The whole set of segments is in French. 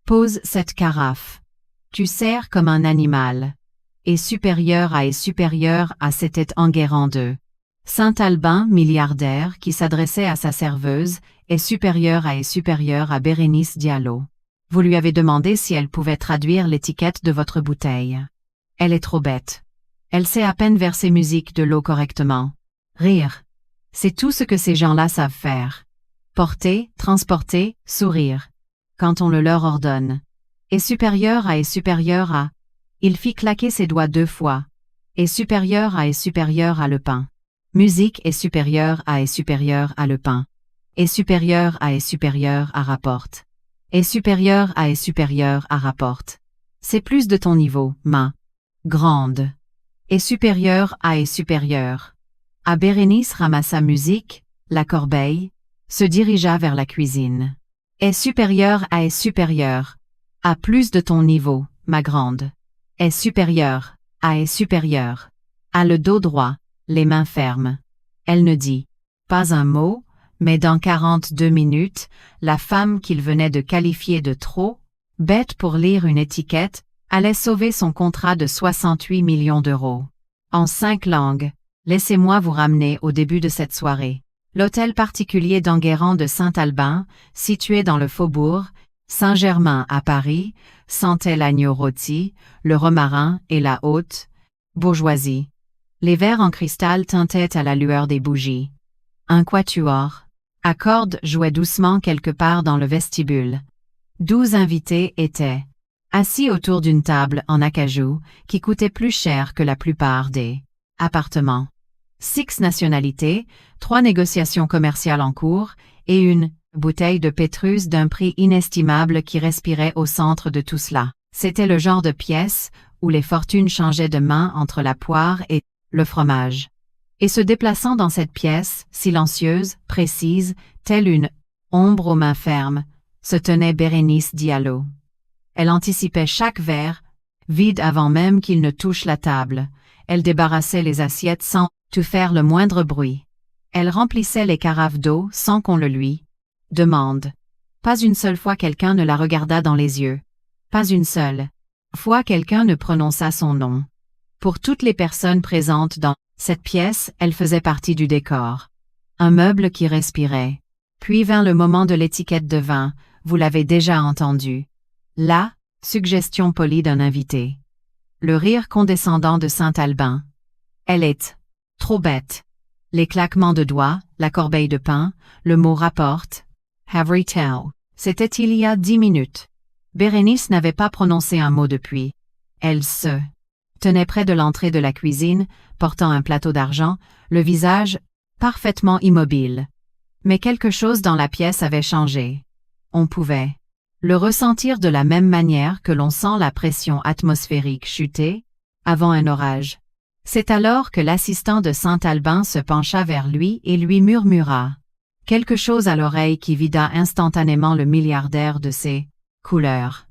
Pose cette carafe. Tu sers comme un animal. Et supérieur à c'était Enguerrand II. Saint-Albin, milliardaire, qui s'adressait à sa serveuse, est supérieur à Bérénice Diallo. Vous lui avez demandé si elle pouvait traduire l'étiquette de votre bouteille. Elle est trop bête. Elle sait à peine verser musique de l'eau correctement. Rire. C'est tout ce que ces gens-là savent faire. Porter, transporter, sourire. Quand on le leur ordonne. Est supérieur à. Il fit claquer ses doigts 2 fois. Est supérieur à le pain. Musique est supérieur à le pain. Est supérieur à rapporte. Est supérieur à rapporte. C'est plus de ton niveau, ma grande. Est supérieur à. À Bérénice ramassa musique, la corbeille, se dirigea vers la cuisine. Est supérieur à plus de ton niveau, ma grande. Est supérieur à. À le dos droit, les mains fermes. Elle ne dit pas un mot, mais dans 42 minutes, la femme qu'il venait de qualifier de trop bête pour lire une étiquette allait sauver son contrat de 68 millions d'euros. En 5 langues, laissez-moi vous ramener au début de cette soirée. L'hôtel particulier d'Enguerrand de Saint-Albin, situé dans le faubourg Saint-Germain à Paris, sentait l'agneau rôti, le romarin et la haute bourgeoisie. Les verres en cristal tintaient à la lueur des bougies. Un quatuor à cordes jouait doucement quelque part dans le vestibule. 12 invités étaient assis autour d'une table en acajou qui coûtait plus cher que la plupart des appartements. 6 nationalités, 3 négociations commerciales en cours et une bouteille de Pétrus d'un prix inestimable qui respirait au centre de tout cela. C'était le genre de pièce où les fortunes changeaient de main entre la poire et le fromage. Et se déplaçant dans cette pièce, silencieuse, précise, telle une ombre aux mains fermes, se tenait Bérénice Diallo. Elle anticipait chaque verre, vide avant même qu'il ne touche la table. Elle débarrassait les assiettes sans tout faire le moindre bruit. Elle remplissait les carafes d'eau sans qu'on le lui demande. Pas une seule fois quelqu'un ne la regarda dans les yeux. Pas une seule fois quelqu'un ne prononça son nom. Pour toutes les personnes présentes dans cette pièce, elle faisait partie du décor. Un meuble qui respirait. Puis vint le moment de l'étiquette de vin, vous l'avez déjà entendu. La suggestion polie d'un invité. Le rire condescendant de Saint-Albin. Elle est trop bête. Les claquements de doigts, la corbeille de pain, le mot rapporte. Have retail. C'était il y a 10 minutes. Bérénice n'avait pas prononcé un mot depuis. Elle se tenait près de l'entrée de la cuisine, portant un plateau d'argent, le visage parfaitement immobile. Mais quelque chose dans la pièce avait changé. On pouvait le ressentir de la même manière que l'on sent la pression atmosphérique chuter avant un orage. C'est alors que l'assistant de Saint-Albin se pencha vers lui et lui murmura quelque chose à l'oreille qui vida instantanément le milliardaire de ses couleurs.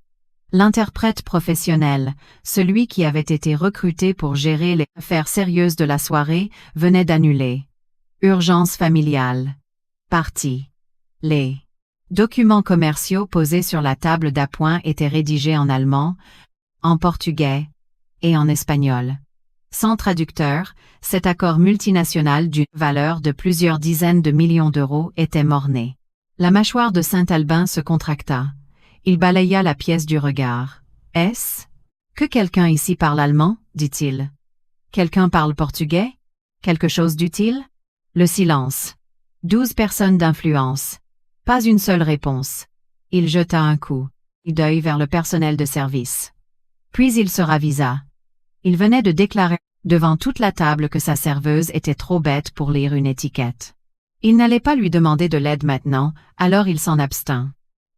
L'interprète professionnel, celui qui avait été recruté pour gérer les affaires sérieuses de la soirée, venait d'annuler. Urgence familiale. Parti. Les documents commerciaux posés sur la table d'appoint étaient rédigés en allemand, en portugais et en espagnol. Sans traducteur, cet accord multinational d'une valeur de plusieurs dizaines de millions d'euros était mort-né. La mâchoire de Saint-Albin se contracta. Il balaya la pièce du regard. « Est-ce que quelqu'un ici parle allemand ?» dit-il. « Quelqu'un parle portugais ? Quelque chose d'utile ?» Le silence. 12 personnes d'influence. Pas une seule réponse. Il jeta un coup d'œil vers le personnel de service. Puis il se ravisa. Il venait de déclarer devant toute la table que sa serveuse était trop bête pour lire une étiquette. Il n'allait pas lui demander de l'aide maintenant, alors il s'en abstint.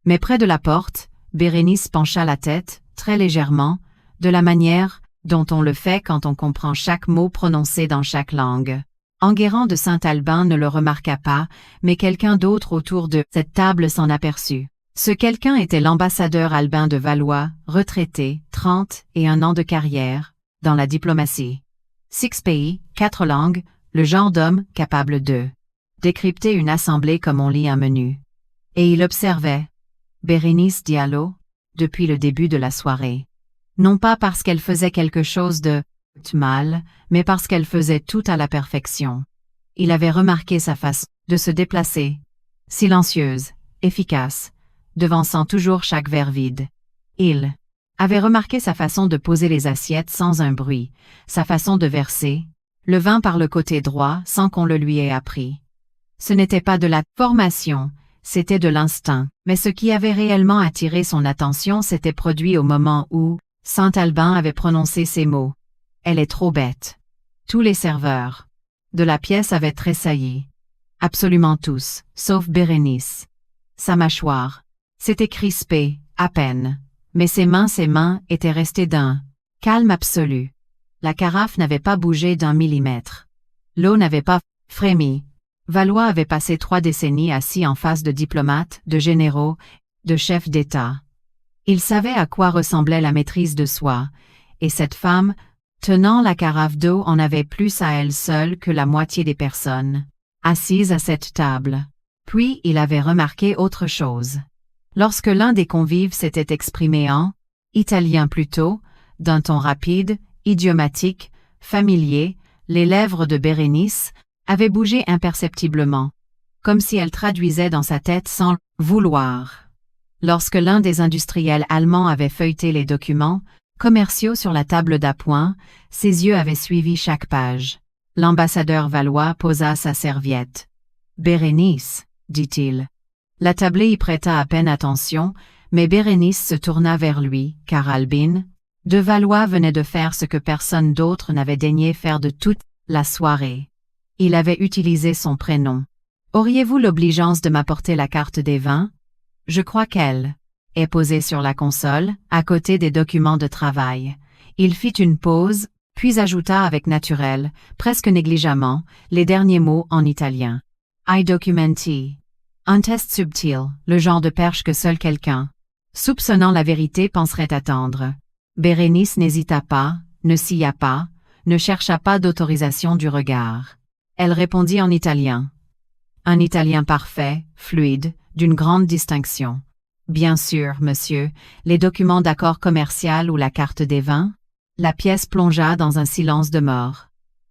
Mais près de la porte, Bérénice pencha la tête, très légèrement, de la manière dont on le fait quand on comprend chaque mot prononcé dans chaque langue. Enguerrand de Saint-Albin ne le remarqua pas, mais quelqu'un d'autre autour de cette table s'en aperçut. Ce quelqu'un était l'ambassadeur Albin de Valois, retraité, 31 ans de carrière, dans la diplomatie. 6 pays, 4 langues, le genre d'homme capable de décrypter une assemblée comme on lit un menu. Et il observait. Bérénice Diallo, depuis le début de la soirée. Non pas parce qu'elle faisait quelque chose de mal, mais parce qu'elle faisait tout à la perfection. Il avait remarqué sa façon de se déplacer, silencieuse, efficace, devançant toujours chaque verre vide. Il avait remarqué sa façon de poser les assiettes sans un bruit, sa façon de verser le vin par le côté droit sans qu'on le lui ait appris. Ce n'était pas de la formation, c'était de l'instinct, mais ce qui avait réellement attiré son attention s'était produit au moment où Saint-Albin avait prononcé ces mots. Elle est trop bête. Tous les serveurs de la pièce avaient tressailli. Absolument tous, sauf Bérénice. Sa mâchoire s'était crispée, à peine. Mais ses mains étaient restées d'un calme absolu. La carafe n'avait pas bougé d'un millimètre. L'eau n'avait pas frémi. Valois avait passé 3 décennies assis en face de diplomates, de généraux, de chefs d'État. Il savait à quoi ressemblait la maîtrise de soi, et cette femme, tenant la carafe d'eau, en avait plus à elle seule que la moitié des personnes assises à cette table. Puis il avait remarqué autre chose. Lorsque l'un des convives s'était exprimé en italien plutôt, d'un ton rapide, idiomatique, familier, les lèvres de Bérénice avaient bougé imperceptiblement, comme si elle traduisait dans sa tête sans vouloir. Lorsque l'un des industriels allemands avait feuilleté les documents commerciaux sur la table d'appoint, ses yeux avaient suivi chaque page. L'ambassadeur Valois posa sa serviette. « Bérénice, dit-il. » La tablée y prêta à peine attention, mais Bérénice se tourna vers lui, car Albin de Valois venait de faire ce que personne d'autre n'avait daigné faire de toute la soirée. Il avait utilisé son prénom. « Auriez-vous l'obligeance de m'apporter la carte des vins? Je crois qu'elle est posée sur la console, à côté des documents de travail. » Il fit une pause, puis ajouta avec naturel, presque négligemment, les derniers mots en italien. « I documenti. » Un test subtil, le genre de perche que seul quelqu'un soupçonnant la vérité penserait attendre. Bérénice n'hésita pas, ne scia pas, ne chercha pas d'autorisation du regard. Elle répondit en italien. Un italien parfait, fluide, d'une grande distinction. Bien sûr, monsieur, les documents d'accord commercial ou la carte des vins? La pièce plongea dans un silence de mort.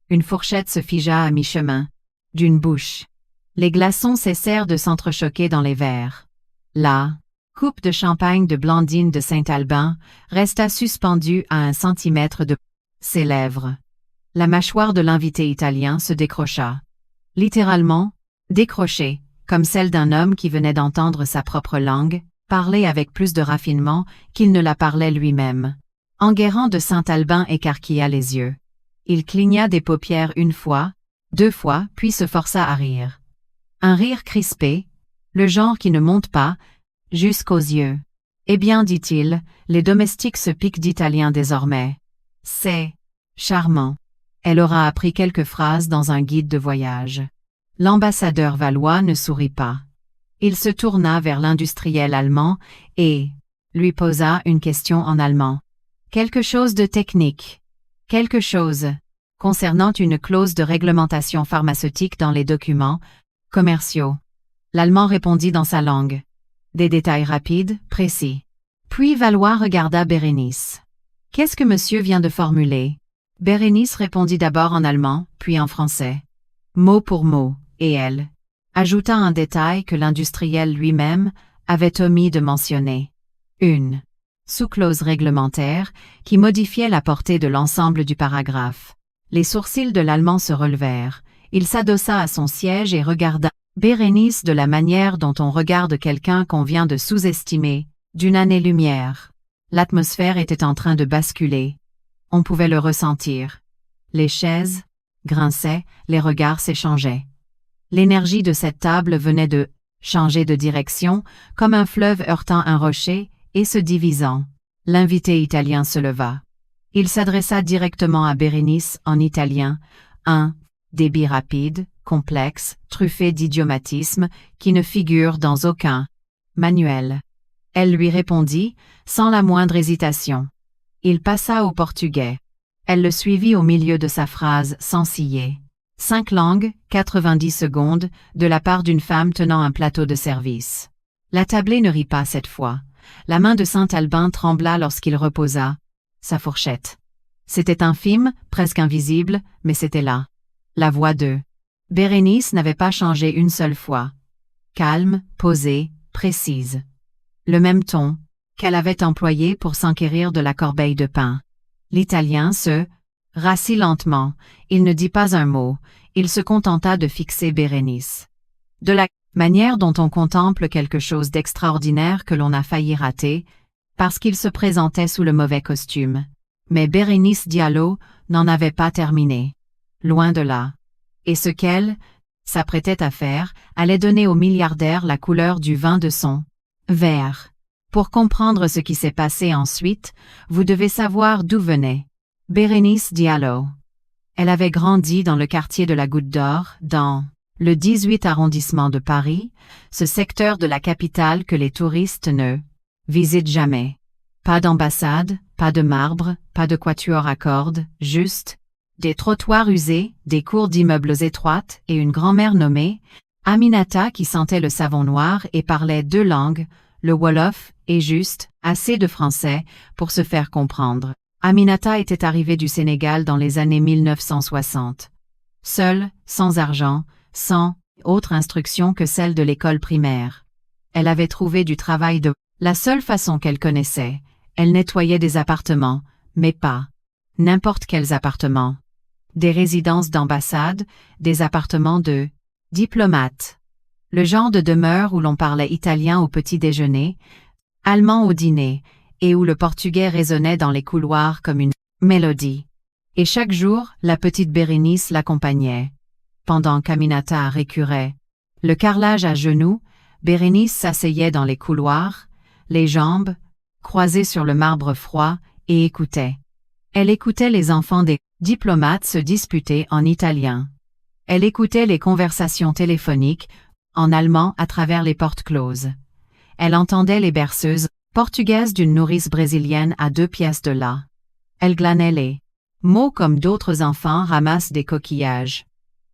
Une fourchette se figea à mi-chemin d'une bouche. Les glaçons cessèrent de s'entrechoquer dans les verres. La coupe de champagne de Blandine de Saint-Albin resta suspendue à 1 centimètre de ses lèvres. La mâchoire de l'invité italien se décrocha. Littéralement, décrochée, comme celle d'un homme qui venait d'entendre sa propre langue, parler avec plus de raffinement qu'il ne la parlait lui-même. Enguerrand de Saint-Albin écarquilla les yeux. Il cligna des paupières 1 fois, 2 fois, puis se força à rire. Un rire crispé, le genre qui ne monte pas, jusqu'aux yeux. Eh bien, dit-il, les domestiques se piquent d'italien désormais. C'est charmant. Elle aura appris quelques phrases dans un guide de voyage. L'ambassadeur Valois ne sourit pas. Il se tourna vers l'industriel allemand et lui posa une question en allemand. Quelque chose de technique. Quelque chose concernant une clause de réglementation pharmaceutique dans les documents commerciaux. L'allemand répondit dans sa langue. Des détails rapides, précis. Puis Valois regarda Bérénice. « Qu'est-ce que monsieur vient de formuler ?» Bérénice répondit d'abord en allemand, puis en français. Mot pour mot, et elle ajouta un détail que l'industriel lui-même avait omis de mentionner. Une sous-clause réglementaire qui modifiait la portée de l'ensemble du paragraphe. Les sourcils de l'Allemand se relevèrent. Il s'adossa à son siège et regarda Bérénice de la manière dont on regarde quelqu'un qu'on vient de sous-estimer, d'une année-lumière. L'atmosphère était en train de basculer. On pouvait le ressentir. Les chaises grinçaient, les regards s'échangeaient. L'énergie de cette table venait de changer de direction, comme un fleuve heurtant un rocher, et se divisant. L'invité italien se leva. Il s'adressa directement à Bérénice en italien, un débit rapide, complexe, truffé d'idiomatisme, qui ne figure dans aucun manuel. Elle lui répondit, sans la moindre hésitation. Il passa au portugais. Elle le suivit au milieu de sa phrase sans ciller. 5 langues, 90 secondes, de la part d'une femme tenant un plateau de service. La tablée ne rit pas cette fois. la main de Saint-Albin trembla lorsqu'il reposa sa fourchette. C'était infime, presque invisible, mais c'était là. La voix de Bérénice n'avait pas changé une seule fois. Calme, posée, précise. Le même ton qu'elle avait employé pour s'enquérir de la corbeille de pain. L'Italien se rassit lentement, il ne dit pas un mot, il se contenta de fixer Bérénice. De la manière dont on contemple quelque chose d'extraordinaire que l'on a failli rater, parce qu'il se présentait sous le mauvais costume. Mais Bérénice Diallo n'en avait pas terminé. Loin de là. Et ce qu'elle s'apprêtait à faire allait donner au milliardaire la couleur du vin de son verre. Pour comprendre ce qui s'est passé ensuite, vous devez savoir d'où venait Bérénice Diallo. Elle avait grandi dans le quartier de la Goutte d'Or, dans le 18 arrondissement de Paris, ce secteur de la capitale que les touristes ne visitent jamais. Pas d'ambassade, pas de marbre, pas de quatuor à cordes, juste des trottoirs usés, des cours d'immeubles étroites et une grand-mère nommée Aminata qui sentait le savon noir et parlait 2 langues, le wolof et juste assez de français pour se faire comprendre. Aminata était arrivée du Sénégal dans les années 1960. Seule, sans argent, sans autre instruction que celle de l'école primaire. Elle avait trouvé du travail de la seule façon qu'elle connaissait. Elle nettoyait des appartements, mais pas n'importe quels appartements. Des résidences d'ambassade, des appartements de diplomates. Le genre de demeure où l'on parlait italien au petit déjeuner, allemand au dîner, et où le portugais résonnait dans les couloirs comme une mélodie. Et chaque jour, la petite Bérénice l'accompagnait. Pendant qu'Aminata récurait le carrelage à genoux, Bérénice s'asseyait dans les couloirs, les jambes croisées sur le marbre froid, et écoutait. Elle écoutait les enfants des diplomates se disputer en italien. Elle écoutait les conversations téléphoniques en allemand à travers les portes closes. Elle entendait les berceuses portugaises d'une nourrice brésilienne à 2 pièces de là. Elle glanait les mots comme d'autres enfants ramassent des coquillages.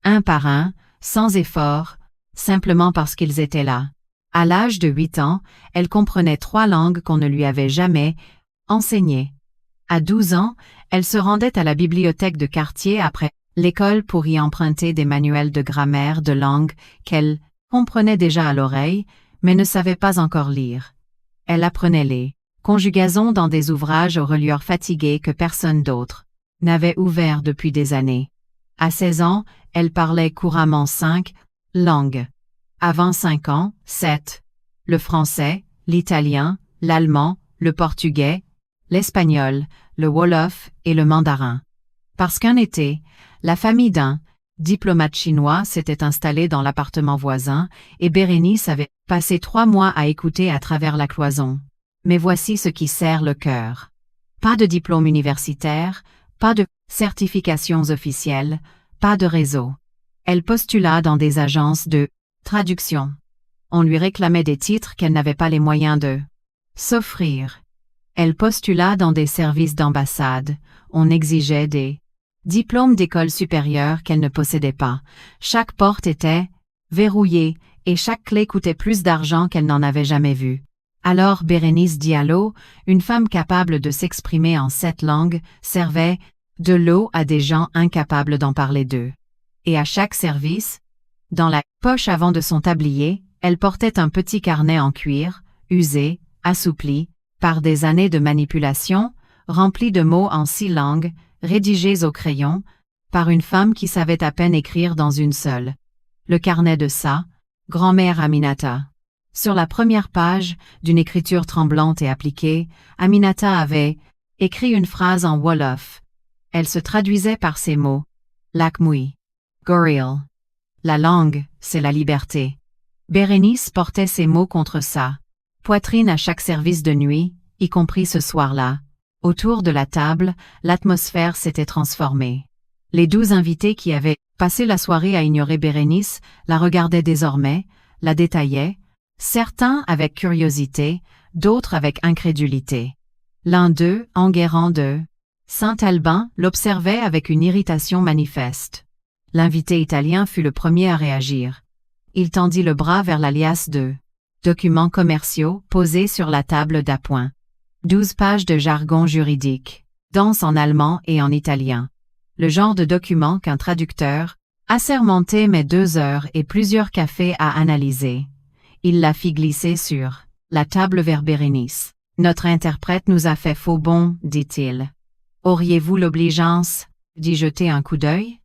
Un par un, sans effort, simplement parce qu'ils étaient là. À l'âge de 8 ans, elle comprenait 3 langues qu'on ne lui avait jamais enseignées. À 12 ans, elle se rendait à la bibliothèque de quartier après l'école pour y emprunter des manuels de grammaire de langues qu'elle comprenait déjà à l'oreille, mais ne savait pas encore lire. Elle apprenait les conjugaisons dans des ouvrages aux reliures fatigués que personne d'autre n'avait ouverts depuis des années. À 16 ans, elle parlait couramment 5 langues. Avant 5 ans, 7. Le français, l'italien, l'allemand, le portugais, l'espagnol, le wolof et le mandarin. Parce qu'un été, la famille d'un diplomate chinois s'était installée dans l'appartement voisin et Bérénice avait passé 3 mois à écouter à travers la cloison. Mais voici ce qui serre le cœur. Pas de diplôme universitaire, pas de certifications officielles, pas de réseau. Elle postula dans des agences de traduction. On lui réclamait des titres qu'elle n'avait pas les moyens de s'offrir. Elle postula dans des services d'ambassade. On exigeait des diplômes d'école supérieure qu'elle ne possédait pas. Chaque porte était verrouillée et chaque clé coûtait plus d'argent qu'elle n'en avait jamais vu. Alors Bérénice Diallo, une femme capable de s'exprimer en 7 langues, servait de l'eau à des gens incapables d'en parler d'eux. Et à chaque service, dans la poche avant de son tablier, elle portait un petit carnet en cuir, usé, assoupli, par des années de manipulation, rempli de mots en 6 langues, rédigés au crayon, par une femme qui savait à peine écrire dans une seule. Le carnet de sa grand-mère Aminata. Sur la première page, d'une écriture tremblante et appliquée, Aminata avait écrit une phrase en wolof. Elle se traduisait par ces mots. Lakmoui. Goril. La langue, c'est la liberté. Bérénice portait ces mots contre sa poitrine à chaque service de nuit, y compris ce soir-là. Autour de la table, l'atmosphère s'était transformée. Les 12 invités qui avaient passé la soirée à ignorer Bérénice la regardaient désormais, la détaillaient, certains avec curiosité, d'autres avec incrédulité. L'un d'eux, Enguerrand de Saint-Albin, l'observait avec une irritation manifeste. L'invité italien fut le premier à réagir. Il tendit le bras vers la liasse de Documents commerciaux posés sur la table d'appoint. 12 pages de jargon juridique, dense en allemand et en italien. Le genre de document qu'un traducteur, assermenté met 2 heures et plusieurs cafés à analyser. Il la fit glisser sur la table vers Bérénice. Notre interprète nous a fait faux bond, dit-il. Auriez-vous l'obligeance d'y jeter un coup d'œil?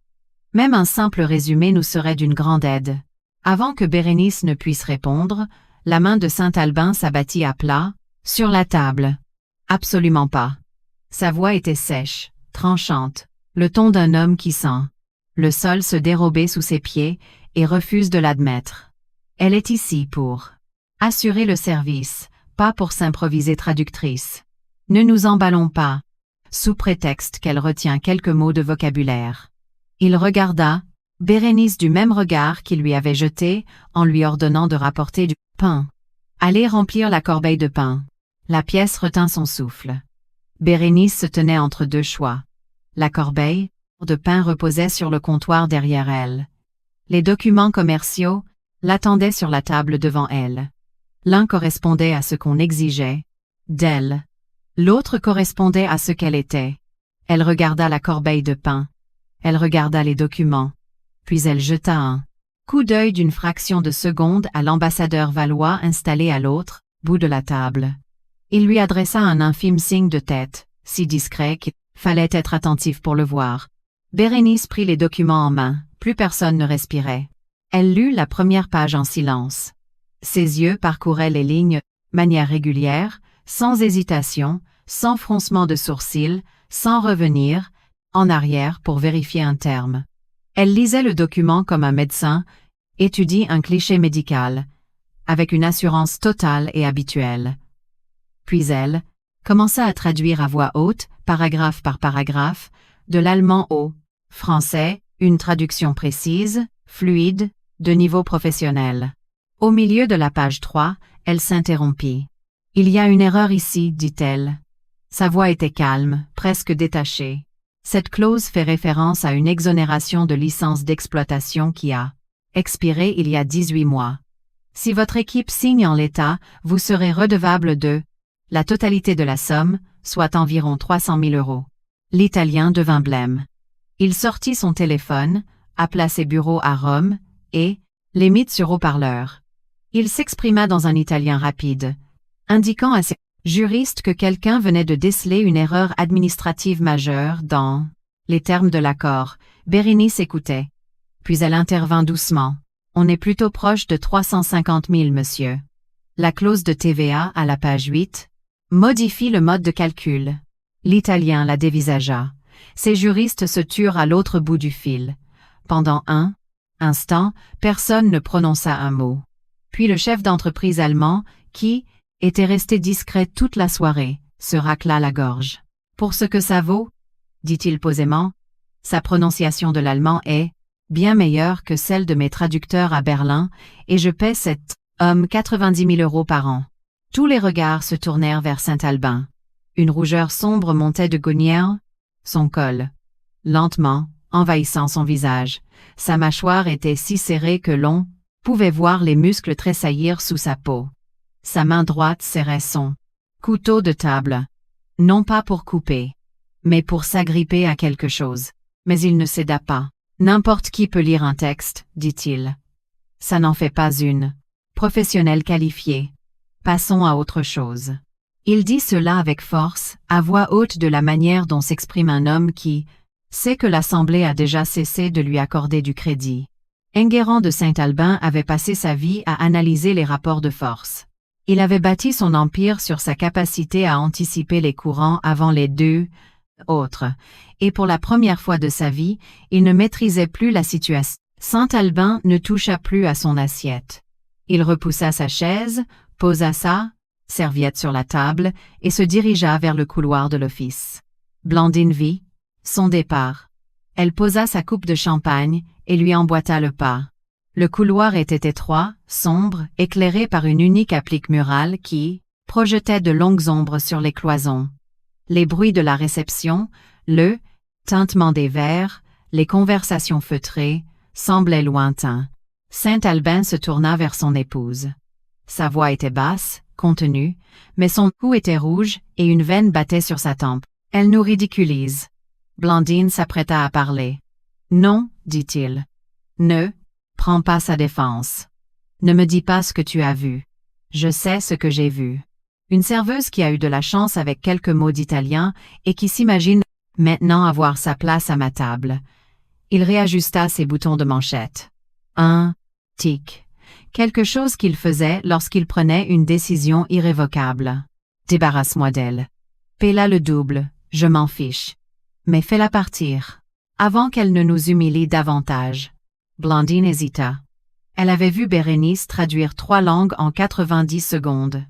Même un simple résumé nous serait d'une grande aide. Avant que Bérénice ne puisse répondre, la main de Saint-Albin s'abattit à plat, sur la table. Absolument pas. Sa voix était sèche, tranchante, le ton d'un homme qui sent le sol se dérober sous ses pieds et refuse de l'admettre. Elle est ici pour assurer le service, pas pour s'improviser traductrice. Ne nous emballons pas, sous prétexte qu'elle retient quelques mots de vocabulaire. Il regarda Bérénice du même regard qu'il lui avait jeté en lui ordonnant de rapporter du pain. Allez remplir la corbeille de pain. La pièce retint son souffle. Bérénice se tenait entre 2 choix. La corbeille de pain reposait sur le comptoir derrière elle. Les documents commerciaux l'attendaient sur la table devant elle. L'un correspondait à ce qu'on exigeait d'elle. L'autre correspondait à ce qu'elle était. Elle regarda la corbeille de pain. Elle regarda les documents. Puis elle jeta un coup d'œil d'une fraction de seconde à l'ambassadeur valois installé à l'autre bout de la table. Il lui adressa un infime signe de tête, si discret qu'il fallait être attentif pour le voir. Bérénice prit les documents en main, plus personne ne respirait. Elle lut la première page en silence. Ses yeux parcouraient les lignes, manière régulière, sans hésitation, sans froncement de sourcils, sans revenir en arrière pour vérifier un terme. Elle lisait le document comme un médecin étudie un cliché médical, avec une assurance totale et habituelle. Puis elle commença à traduire à voix haute, paragraphe par paragraphe, de l'allemand au français, une traduction précise, fluide, de niveau professionnel. Au milieu de la page 3, elle s'interrompit. « Il y a une erreur ici, dit-elle. » Sa voix était calme, presque détachée. Cette clause fait référence à une exonération de licence d'exploitation qui a expiré il y a 18 mois. Si votre équipe signe en l'état, vous serez redevable de la totalité de la somme, soit environ 300 000 euros. L'Italien devint blême. Il sortit son téléphone, appela ses bureaux à Rome, et les mit sur haut-parleur. Il s'exprima dans un italien rapide, indiquant à ses juristes que quelqu'un venait de déceler une erreur administrative majeure dans les termes de l'accord. Bérénice écoutait. Puis elle intervint doucement. « On est plutôt proche de 350 000, monsieur. La clause de TVA à la page 8 modifie le mode de calcul. » L'Italien la dévisagea. Ses juristes se turent à l'autre bout du fil. Pendant un instant, personne ne prononça un mot. Puis le chef d'entreprise allemand, qui était resté discret toute la soirée, se racla la gorge. « Pour ce que ça vaut, dit-il posément, sa prononciation de l'allemand est bien meilleure que celle de mes traducteurs à Berlin, et je paie cet homme 90 000 euros par an. » Tous les regards se tournèrent vers Saint-Albin. Une rougeur sombre montait de Gonière, son col, lentement, envahissant son visage. Sa mâchoire était si serrée que l'on pouvait voir les muscles tressaillir sous sa peau. Sa main droite serrait son couteau de table. Non pas pour couper, mais pour s'agripper à quelque chose. Mais il ne céda pas. « N'importe qui peut lire un texte, dit-il. Ça n'en fait pas une professionnelle qualifiée. Passons à autre chose. » Il dit cela avec force, à voix haute de la manière dont s'exprime un homme qui sait que l'Assemblée a déjà cessé de lui accorder du crédit. Enguerrand de Saint-Albin avait passé sa vie à analyser les rapports de force. Il avait bâti son empire sur sa capacité à anticiper les courants avant les deux autres, et pour la première fois de sa vie, il ne maîtrisait plus la situation. Saint-Albin ne toucha plus à son assiette. Il repoussa sa chaise, posa sa serviette sur la table et se dirigea vers le couloir de l'office. Blandine vit son départ. Elle posa sa coupe de champagne et lui emboîta le pas. Le couloir était étroit, sombre, éclairé par une unique applique murale qui projetait de longues ombres sur les cloisons. Les bruits de la réception, le tintement des verres, les conversations feutrées, semblaient lointains. Saint-Albin se tourna vers son épouse. Sa voix était basse, contenue, mais son cou était rouge et une veine battait sur sa tempe. Elle nous ridiculise. Blandine s'apprêta à parler. Non, dit-il. Ne prends pas sa défense. Ne me dis pas ce que tu as vu. Je sais ce que j'ai vu. Une serveuse qui a eu de la chance avec quelques mots d'italien et qui s'imagine maintenant avoir sa place à ma table. Il réajusta ses boutons de manchette. Un tic. Quelque chose qu'il faisait lorsqu'il prenait une décision irrévocable. Débarrasse-moi d'elle. Paie-la le double, je m'en fiche. Mais fais-la partir. Avant qu'elle ne nous humilie davantage. Blandine hésita. Elle avait vu Bérénice traduire 3 langues en 90 secondes.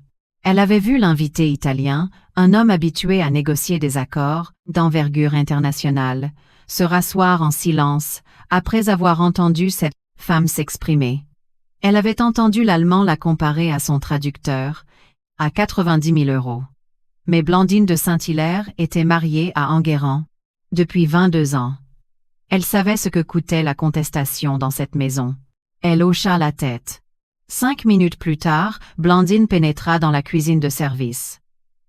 Elle avait vu l'invité italien, un homme habitué à négocier des accords d'envergure internationale, se rasseoir en silence après avoir entendu cette femme s'exprimer. Elle avait entendu l'allemand la comparer à son traducteur, à 90 000 €. Mais Blandine de Saint-Hilaire était mariée à Enguerrand depuis 22 ans. Elle savait ce que coûtait la contestation dans cette maison. Elle hocha la tête. 5 minutes plus tard, Blandine pénétra dans la cuisine de service.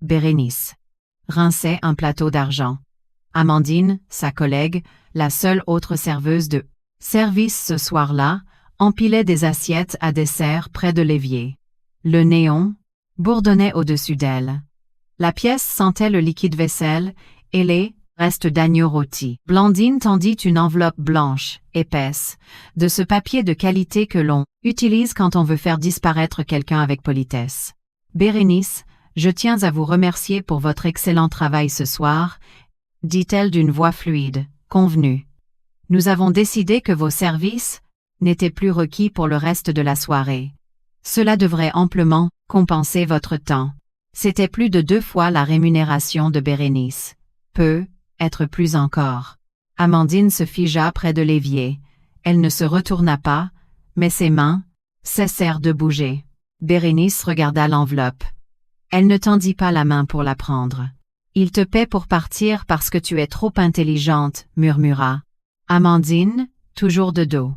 Bérénice rinçait un plateau d'argent. Amandine, sa collègue, la seule autre serveuse de service ce soir-là, empilait des assiettes à dessert près de l'évier. Le néon bourdonnait au-dessus d'elle. La pièce sentait le liquide vaisselle et les restes d'agneau rôti. Blandine tendit une enveloppe blanche, épaisse, de ce papier de qualité que l'on utilise quand on veut faire disparaître quelqu'un avec politesse. Bérénice, je tiens à vous remercier pour votre excellent travail ce soir, dit-elle d'une voix fluide, convenue. Nous avons décidé que vos services n'étaient plus requis pour le reste de la soirée. Cela devrait amplement compenser votre temps. C'était plus de 2 fois la rémunération de Bérénice. Peut être plus encore. Amandine se figea près de l'évier. Elle ne se retourna pas, mais ses mains cessèrent de bouger. Bérénice regarda l'enveloppe. Elle ne tendit pas la main pour la prendre. Il te paie pour partir parce que tu es trop intelligente, murmura Amandine, toujours de dos.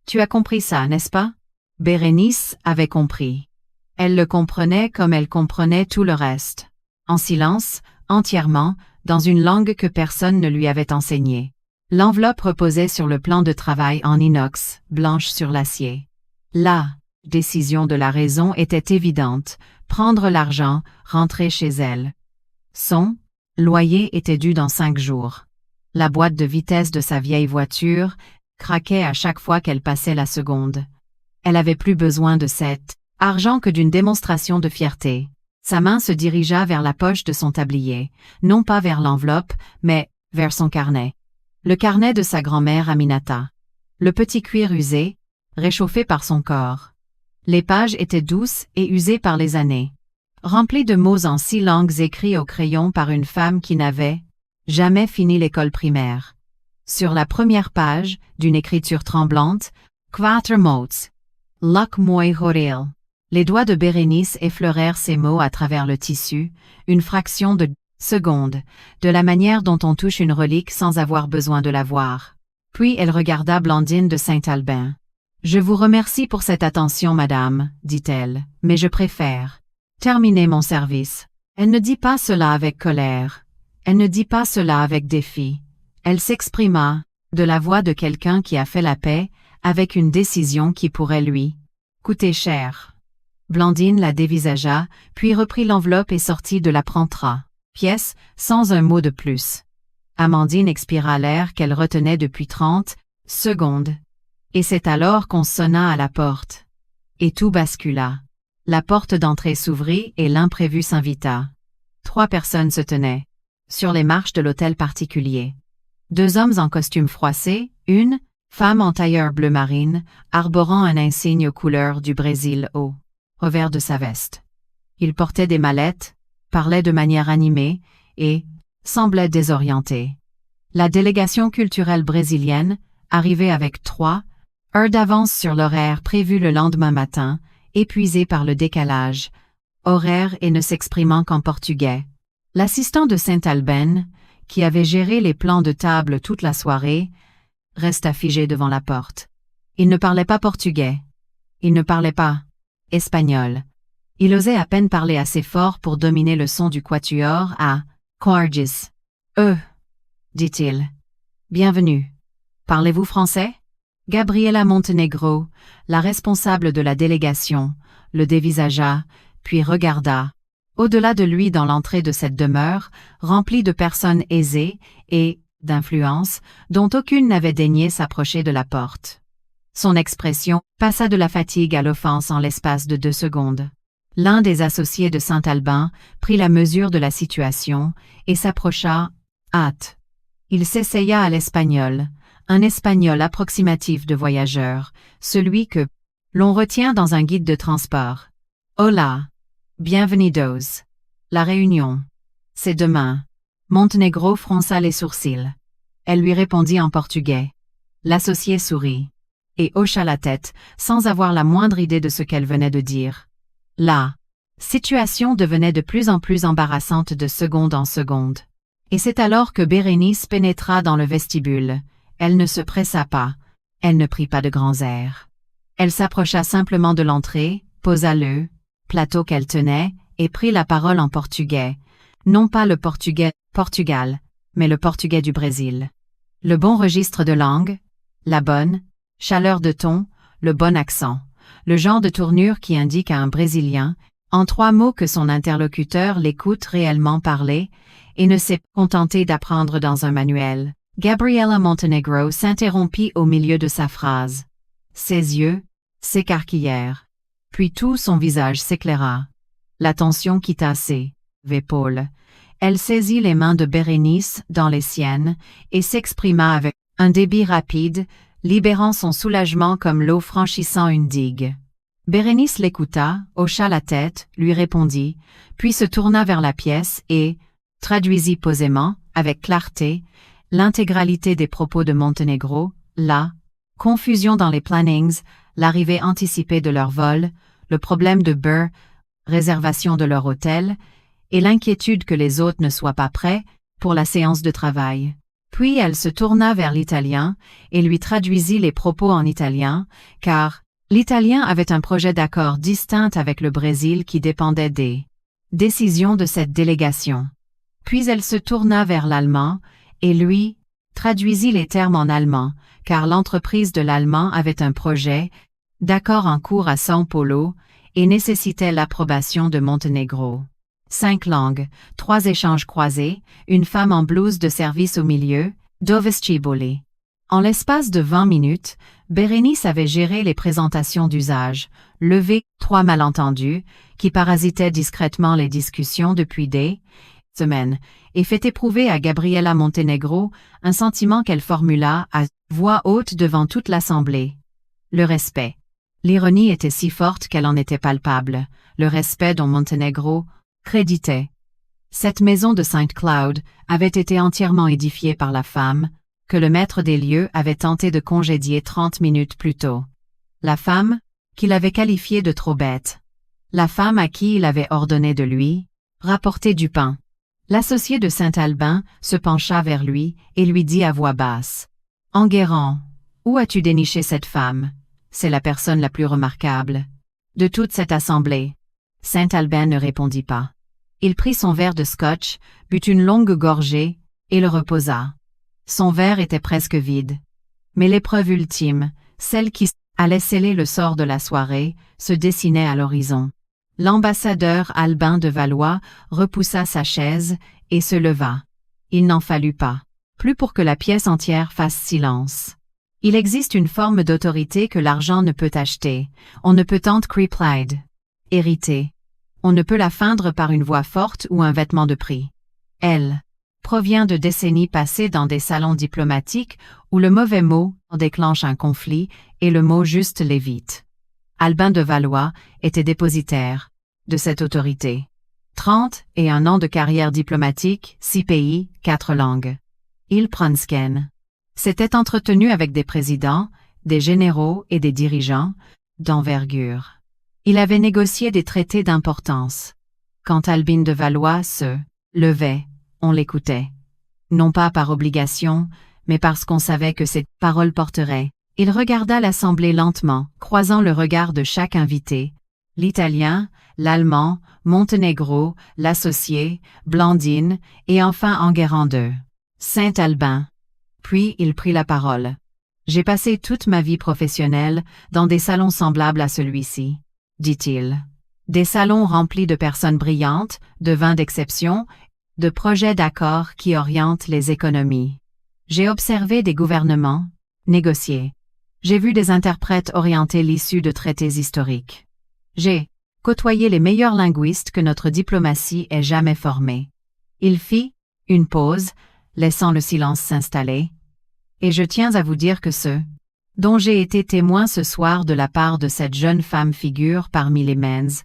Tu as compris ça, n'est-ce pas? Bérénice avait compris. Elle le comprenait comme elle comprenait tout le reste. En silence, entièrement, dans une langue que personne ne lui avait enseignée. L'enveloppe reposait sur le plan de travail en inox, blanche sur l'acier. La décision de la raison était évidente, prendre l'argent, rentrer chez elle. Son loyer était dû dans 5 jours. La boîte de vitesse de sa vieille voiture craquait à chaque fois qu'elle passait la seconde. Elle avait plus besoin de cet argent que d'une démonstration de fierté. Sa main se dirigea vers la poche de son tablier, non pas vers l'enveloppe, mais vers son carnet. Le carnet de sa grand-mère Aminata. Le petit cuir usé, réchauffé par son corps. Les pages étaient douces et usées par les années. Remplies de mots en 6 langues écrits au crayon par une femme qui n'avait jamais fini l'école primaire. Sur la première page, d'une écriture tremblante, Quatre mots. Luck moi horil. Les doigts de Bérénice effleurèrent ces mots à travers le tissu, une fraction de seconde, de la manière dont on touche une relique sans avoir besoin de la voir. Puis elle regarda Blandine de Saint-Albin. « Je vous remercie pour cette attention, madame, dit-elle, mais je préfère terminer mon service. » Elle ne dit pas cela avec colère. Elle ne dit pas cela avec défi. Elle s'exprima, de la voix de quelqu'un qui a fait la paix, avec une décision qui pourrait lui coûter cher. Blandine la dévisagea, puis reprit l'enveloppe et sortit de la pièce, sans un mot de plus. Amandine expira l'air qu'elle retenait depuis 30 secondes. Et c'est alors qu'on sonna à la porte. Et tout bascula. La porte d'entrée s'ouvrit et l'imprévu s'invita. 3 personnes se tenaient sur les marches de l'hôtel particulier. 2 hommes en costume froissé, une femme en tailleur bleu marine, arborant un insigne aux couleurs du Brésil au revers de sa veste. Il portait des mallettes, parlait de manière animée et semblait désorienté. La délégation culturelle brésilienne, arrivée avec 3 heures d'avance sur l'horaire prévu le lendemain matin, épuisée par le décalage horaire et ne s'exprimant qu'en portugais. L'assistant de Saint-Albin, qui avait géré les plans de table toute la soirée, resta figé devant la porte. Il ne parlait pas portugais. Il ne parlait pas. espagnol. Il osait à peine parler assez fort pour dominer le son du quatuor à Coargis. Dit-il. Bienvenue. Parlez-vous français? Gabriela Montenegro, la responsable de la délégation, le dévisagea, puis regarda. Au-delà de lui dans l'entrée de cette demeure, remplie de personnes aisées et d'influence, dont aucune n'avait daigné s'approcher de la porte. Son expression passa de la fatigue à l'offense en l'espace de 2 secondes. L'un des associés de Saint-Albin prit la mesure de la situation et s'approcha, hâte. Il s'essaya à l'espagnol, un espagnol approximatif de voyageur, celui que l'on retient dans un guide de transport. Hola. Bienvenidos. La réunion. C'est demain. Montenegro fronça les sourcils. Elle lui répondit en portugais. L'associé sourit et hocha la tête, sans avoir la moindre idée de ce qu'elle venait de dire. La situation devenait de plus en plus embarrassante de seconde en seconde. Et c'est alors que Bérénice pénétra dans le vestibule. Elle ne se pressa pas. Elle ne prit pas de grands airs. Elle s'approcha simplement de l'entrée, posa le plateau qu'elle tenait, et prit la parole en portugais. Non pas le portugais Portugal, mais le portugais du Brésil. Le bon registre de langue, la bonne chaleur de ton, le bon accent, le genre de tournure qui indique à un Brésilien, en 3 mots que son interlocuteur l'écoute réellement parler, et ne s'est contenté d'apprendre dans un manuel. Gabriela Montenegro s'interrompit au milieu de sa phrase. Ses yeux s'écarquillèrent. Puis tout son visage s'éclaira. La tension quitta ses épaules. Elle saisit les mains de Bérénice dans les siennes et s'exprima avec un débit rapide, libérant son soulagement comme l'eau franchissant une digue. Bérénice l'écouta, hocha la tête, lui répondit, puis se tourna vers la pièce et traduisit posément, avec clarté, l'intégralité des propos de Montenegro, la confusion dans les plannings, l'arrivée anticipée de leur vol, le problème de Burr, réservation de leur hôtel, et l'inquiétude que les hôtes ne soient pas prêts pour la séance de travail. Puis elle se tourna vers l'italien et lui traduisit les propos en italien, car l'italien avait un projet d'accord distinct avec le Brésil qui dépendait des décisions de cette délégation. Puis elle se tourna vers l'allemand et lui traduisit les termes en allemand, car l'entreprise de l'allemand avait un projet d'accord en cours à São Paulo et nécessitait l'approbation de Montenegro. 5 langues, 3 échanges croisés, une femme en blouse de service au milieu, do vestibule. En l'espace de 20 minutes, Bérénice avait géré les présentations d'usage, levé 3 malentendus, qui parasitaient discrètement les discussions depuis des semaines, et fait éprouver à Gabriela Montenegro un sentiment qu'elle formula à voix haute devant toute l'assemblée. Le respect. L'ironie était si forte qu'elle en était palpable, le respect dont Montenegro créditait. Cette maison de Saint Cloud avait été entièrement édifiée par la femme, que le maître des lieux avait tenté de congédier 30 minutes plus tôt. La femme, qu'il avait qualifiée de trop bête. La femme à qui il avait ordonné de lui rapporter du pain. L'associé de Saint-Albin se pencha vers lui et lui dit à voix basse. « Enguerrand, où as-tu déniché cette femme? C'est la personne la plus remarquable de toute cette assemblée. » Saint-Albin ne répondit pas. Il prit son verre de scotch, but une longue gorgée, et le reposa. Son verre était presque vide. Mais l'épreuve ultime, celle qui allait sceller le sort de la soirée, se dessinait à l'horizon. L'ambassadeur Albin de Valois repoussa sa chaise et se leva. Il n'en fallut pas. Plus pour que la pièce entière fasse silence. Il existe une forme d'autorité que l'argent ne peut acheter. On ne peut tenter Creeplide. Hériter. On ne peut la feindre par une voix forte ou un vêtement de prix. Elle provient de décennies passées dans des salons diplomatiques où le mauvais mot déclenche un conflit et le mot juste l'évite. Albin de Valois était dépositaire de cette autorité. 31 ans de carrière diplomatique, 6 pays, 4 langues. Il Pronsken s'était entretenu avec des présidents, des généraux et des dirigeants d'envergure. Il avait négocié des traités d'importance. Quand Albin de Valois se levait, on l'écoutait. Non pas par obligation, mais parce qu'on savait que ses paroles porteraient. Il regarda l'assemblée lentement, croisant le regard de chaque invité, l'italien, l'allemand, Monténégro, l'associé, Blandine, et enfin Enguerrand II. Saint-Albin. Puis il prit la parole. J'ai passé toute ma vie professionnelle dans des salons semblables à celui-ci, dit-il. Des salons remplis de personnes brillantes, de vins d'exception, de projets d'accords qui orientent les économies. J'ai observé des gouvernements négocier. J'ai vu des interprètes orienter l'issue de traités historiques. J'ai côtoyé les meilleurs linguistes que notre diplomatie ait jamais formés. Il fit une pause, laissant le silence s'installer. Et je tiens à vous dire que ce dont j'ai été témoin ce soir de la part de cette jeune femme figure parmi les mens,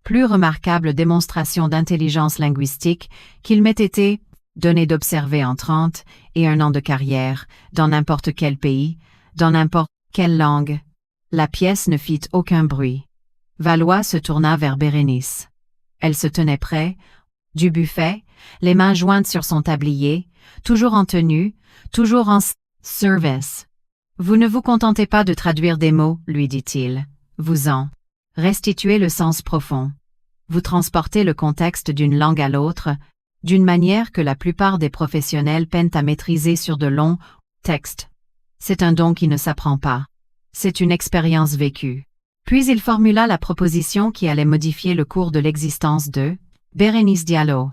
plus remarquable démonstration d'intelligence linguistique qu'il m'ait été donné d'observer en 31 ans de carrière, dans n'importe quel pays, dans n'importe quelle langue. La pièce ne fit aucun bruit. Valois se tourna vers Bérénice. Elle se tenait près du buffet, les mains jointes sur son tablier, toujours en tenue, toujours en service. Vous ne vous contentez pas de traduire des mots, lui dit-il. Vous en restituez le sens profond. Vous transportez le contexte d'une langue à l'autre, d'une manière que la plupart des professionnels peinent à maîtriser sur de longs textes. C'est un don qui ne s'apprend pas. C'est une expérience vécue. Puis il formula la proposition qui allait modifier le cours de l'existence de Bérénice Diallo.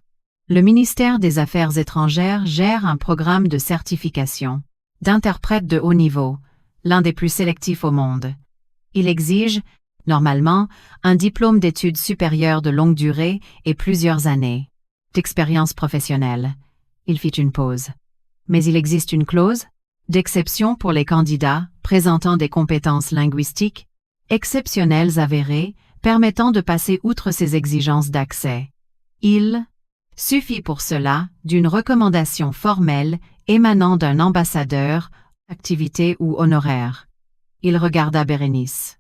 Le ministère des Affaires étrangères gère un programme de certification d'interprètes de haut niveau, l'un des plus sélectifs au monde. Il exige, normalement, un diplôme d'études supérieures de longue durée et plusieurs années d'expérience professionnelle. Il fit une pause. Mais il existe une clause d'exception pour les candidats présentant des compétences linguistiques exceptionnelles avérées, permettant de passer outre ces exigences d'accès. Il suffit pour cela d'une recommandation formelle émanant d'un ambassadeur, activité ou honoraire. Il regarda Bérénice.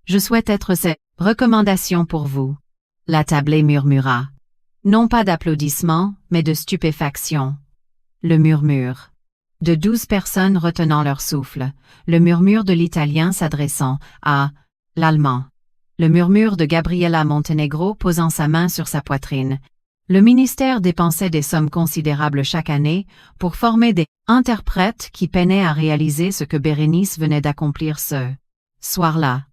Je souhaite être cette recommandation pour vous. La tablée murmura. Non pas d'applaudissements, mais de stupéfaction. Le murmure de 12 personnes retenant leur souffle, le murmure de l'italien s'adressant à l'allemand, le murmure de Gabriella Montenegro posant sa main sur sa poitrine. Le ministère dépensait des sommes considérables chaque année pour former des interprètes qui peinaient à réaliser ce que Bérénice venait d'accomplir ce soir-là.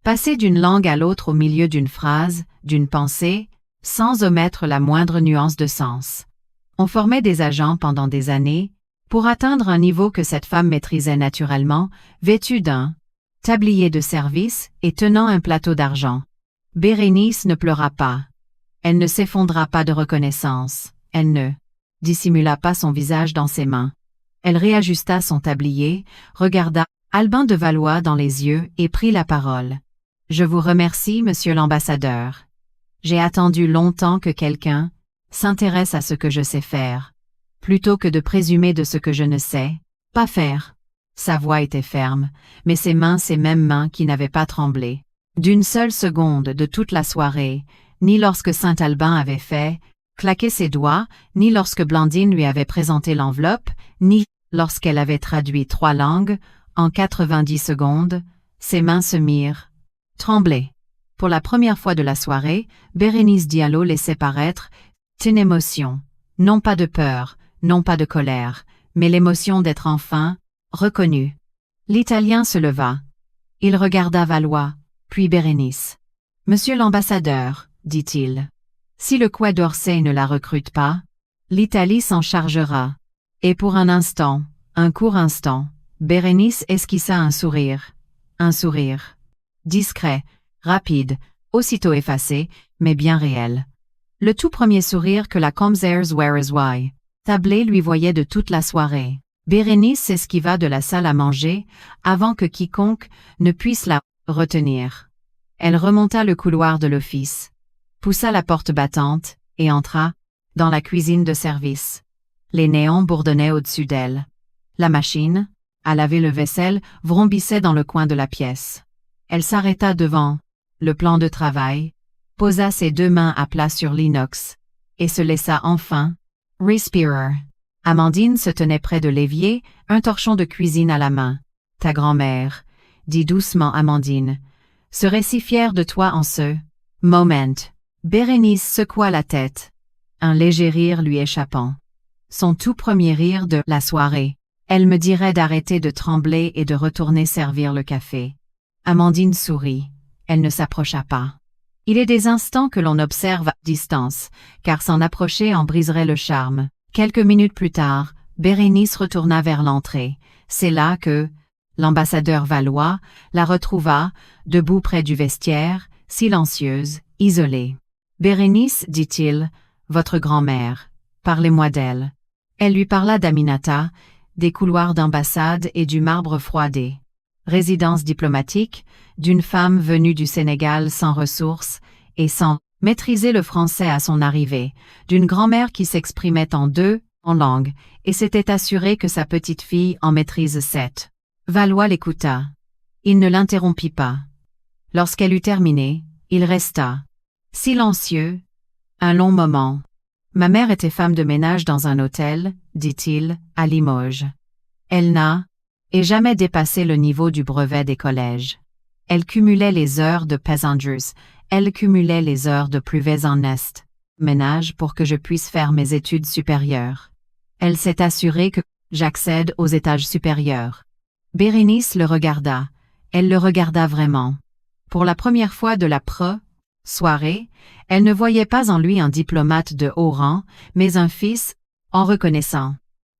Passer d'une langue à l'autre au milieu d'une phrase, d'une pensée, sans omettre la moindre nuance de sens. On formait des agents pendant des années, pour atteindre un niveau que cette femme maîtrisait naturellement, vêtue d'un tablier de service et tenant un plateau d'argent. Bérénice ne pleura pas. Elle ne s'effondra pas de reconnaissance. Elle ne dissimula pas son visage dans ses mains. Elle réajusta son tablier, regarda Albin de Valois dans les yeux et prit la parole. « Je vous remercie, monsieur l'ambassadeur. J'ai attendu longtemps que quelqu'un s'intéresse à ce que je sais faire, plutôt que de présumer de ce que je ne sais pas faire. » Sa voix était ferme, mais ses mains, ces mêmes mains qui n'avaient pas tremblé d'une seule seconde de toute la soirée, ni lorsque Saint-Albin avait fait claquer ses doigts, ni lorsque Blandine lui avait présenté l'enveloppe, ni lorsqu'elle avait traduit 3 langues, en 90 secondes, ses mains se mirent trembler. Pour la première fois de la soirée, Bérénice Diallo laissait paraître une émotion, non pas de peur, non pas de colère, mais l'émotion d'être enfin reconnue. L'Italien se leva. Il regarda Valois, puis Bérénice. « Monsieur l'ambassadeur, dit-il, si le Quai d'Orsay ne la recrute pas, l'Italie s'en chargera. » Et pour un instant, un court instant, Bérénice esquissa un sourire. Un sourire discret, rapide, aussitôt effacé, mais bien réel. Le tout premier sourire que la Comsaires Whereas Why tablée lui voyait de toute la soirée. Bérénice s'esquiva de la salle à manger, avant que quiconque ne puisse la retenir. Elle remonta le couloir de l'office, poussa la porte battante, et entra dans la cuisine de service. Les néons bourdonnaient au-dessus d'elle. La machine, à laver le vaisselle, vrombissait dans le coin de la pièce. Elle s'arrêta devant le plan de travail, posa ses 2 mains à plat sur l'inox, et se laissa enfin respirer. Amandine se tenait près de l'évier, un torchon de cuisine à la main. « Ta grand-mère, dit doucement Amandine, serait si fière de toi en ce Moment. Bérénice secoua la tête. Un léger rire lui échappant. Son tout premier rire de la soirée. Elle me dirait d'arrêter de trembler et de retourner servir le café. Amandine sourit. Elle ne s'approcha pas. Il est des instants que l'on observe à distance, car s'en approcher en briserait le charme. Quelques minutes plus tard, Bérénice retourna vers l'entrée. C'est là que l'ambassadeur Valois la retrouva, debout près du vestiaire, silencieuse, isolée. « Bérénice, dit-il, votre grand-mère. Parlez-moi d'elle. » Elle lui parla d'Aminata, des couloirs d'ambassade et du marbre froidé. Résidence diplomatique, d'une femme venue du Sénégal sans ressources et sans maîtriser le français à son arrivée, d'une grand-mère qui s'exprimait en langues, et s'était assurée que sa petite-fille en maîtrise 7. Valois l'écouta. Il ne l'interrompit pas. Lorsqu'elle eut terminé, il resta silencieux, un long moment. Ma mère était femme de ménage dans un hôtel, dit-il, à Limoges. Elle n'a jamais dépassé le niveau du brevet des collèges. Elle cumulait les heures de passengers, elle cumulait les heures de pluvets en est, ménage pour que je puisse faire mes études supérieures. Elle s'est assurée que j'accède aux étages supérieurs. Bérénice le regarda. Elle le regarda vraiment. Pour la première fois de la soirée, elle ne voyait pas en lui un diplomate de haut rang, mais un fils, en reconnaissant.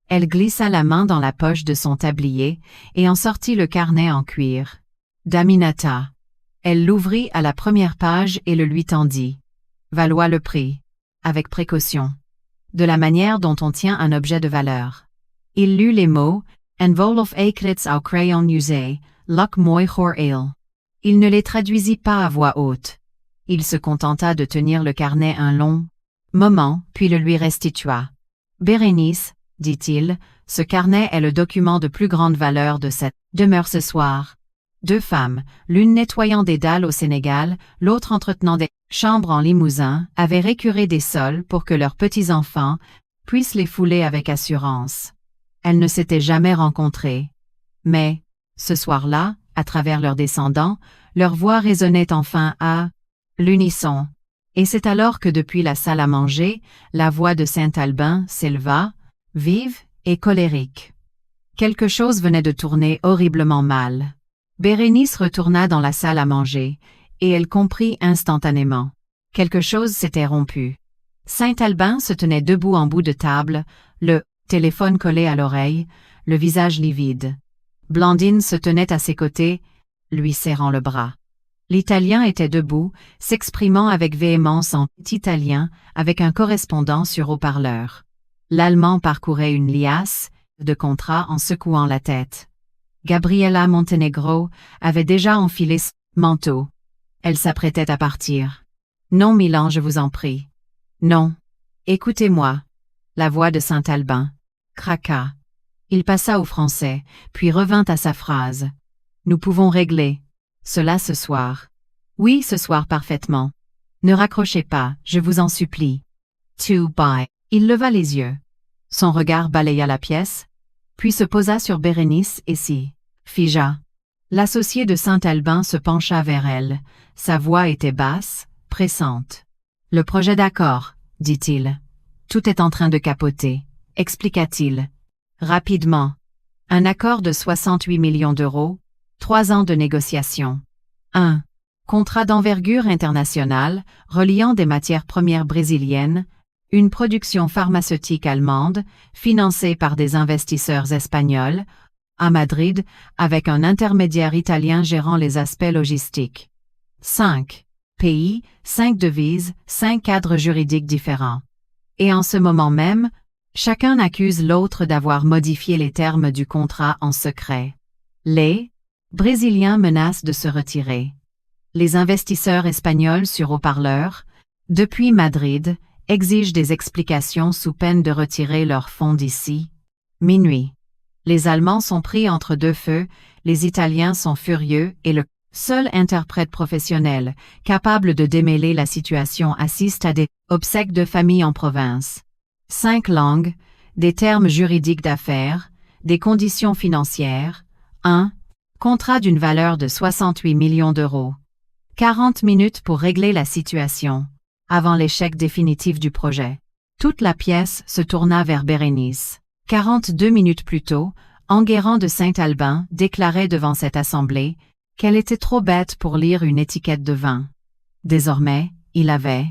Elle glissa la main dans la poche de son tablier et en sortit le carnet en cuir. D'Aminata. Elle l'ouvrit à la première page et le lui tendit. Valois le prit. Avec précaution. De la manière dont on tient un objet de valeur. Il lut les mots « En Wolof écrits au crayon usé, lok mooi voor il ». Il ne les traduisit pas à voix haute. Il se contenta de tenir le carnet un long moment, puis le lui restitua. « Bérénice, dit-il, ce carnet est le document de plus grande valeur de cette demeure ce soir. 2 femmes, l'une nettoyant des dalles au Sénégal, l'autre entretenant des chambres en Limousin, avaient récuré des sols pour que leurs petits-enfants puissent les fouler avec assurance. Elles ne s'étaient jamais rencontrées. Mais, ce soir-là, à travers leurs descendants, leur voix résonnait enfin à l'unisson. Et c'est alors que depuis la salle à manger, la voix de Saint-Albin s'éleva, vive et colérique. Quelque chose venait de tourner horriblement mal. Bérénice retourna dans la salle à manger, et elle comprit instantanément. Quelque chose s'était rompu. Saint-Albin se tenait debout en bout de table, le téléphone collé à l'oreille, le visage livide. Blandine se tenait à ses côtés, lui serrant le bras. L'Italien était debout, s'exprimant avec véhémence en italien, avec un correspondant sur haut-parleur. L'Allemand parcourait une liasse de contrats en secouant la tête. Gabriela Montenegro avait déjà enfilé son manteau. Elle s'apprêtait à partir. « Non, Milan, je vous en prie. Non. Écoutez-moi. » La voix de Saint-Albin craqua. Il passa au français, puis revint à sa phrase. « Nous pouvons régler cela ce soir. »« Oui, ce soir parfaitement. Ne raccrochez pas, je vous en supplie. »« To buy. » Il leva les yeux. Son regard balaya la pièce, puis se posa sur Bérénice et s'y figea. L'associé de Saint-Albin se pencha vers elle. Sa voix était basse, pressante. « Le projet d'accord, dit-il. Tout est en train de capoter, expliqua-t-il. Rapidement. Un accord de 68 millions d'euros, 3 ans de négociations. 1. Contrat d'envergure internationale, reliant des matières premières brésiliennes, une production pharmaceutique allemande, financée par des investisseurs espagnols, à Madrid, avec un intermédiaire italien gérant les aspects logistiques. 5. Pays, 5 devises, 5 cadres juridiques différents. Et en ce moment même, chacun accuse l'autre d'avoir modifié les termes du contrat en secret. Les Brésiliens menacent de se retirer. Les investisseurs espagnols sur haut-parleur, depuis Madrid, exigent des explications sous peine de retirer leurs fonds d'ici. Minuit. Les Allemands sont pris entre deux feux, les Italiens sont furieux et le seul interprète professionnel capable de démêler la situation assiste à des obsèques de famille en province. 5 langues, des termes juridiques d'affaires, des conditions financières. 1. Contrat d'une valeur de 68 millions d'euros. 40 minutes pour régler la situation, avant l'échec définitif du projet. Toute la pièce se tourna vers Bérénice. 42 minutes plus tôt, Enguerrand de Saint-Albin déclarait devant cette assemblée qu'elle était trop bête pour lire une étiquette de vin. Désormais, il avait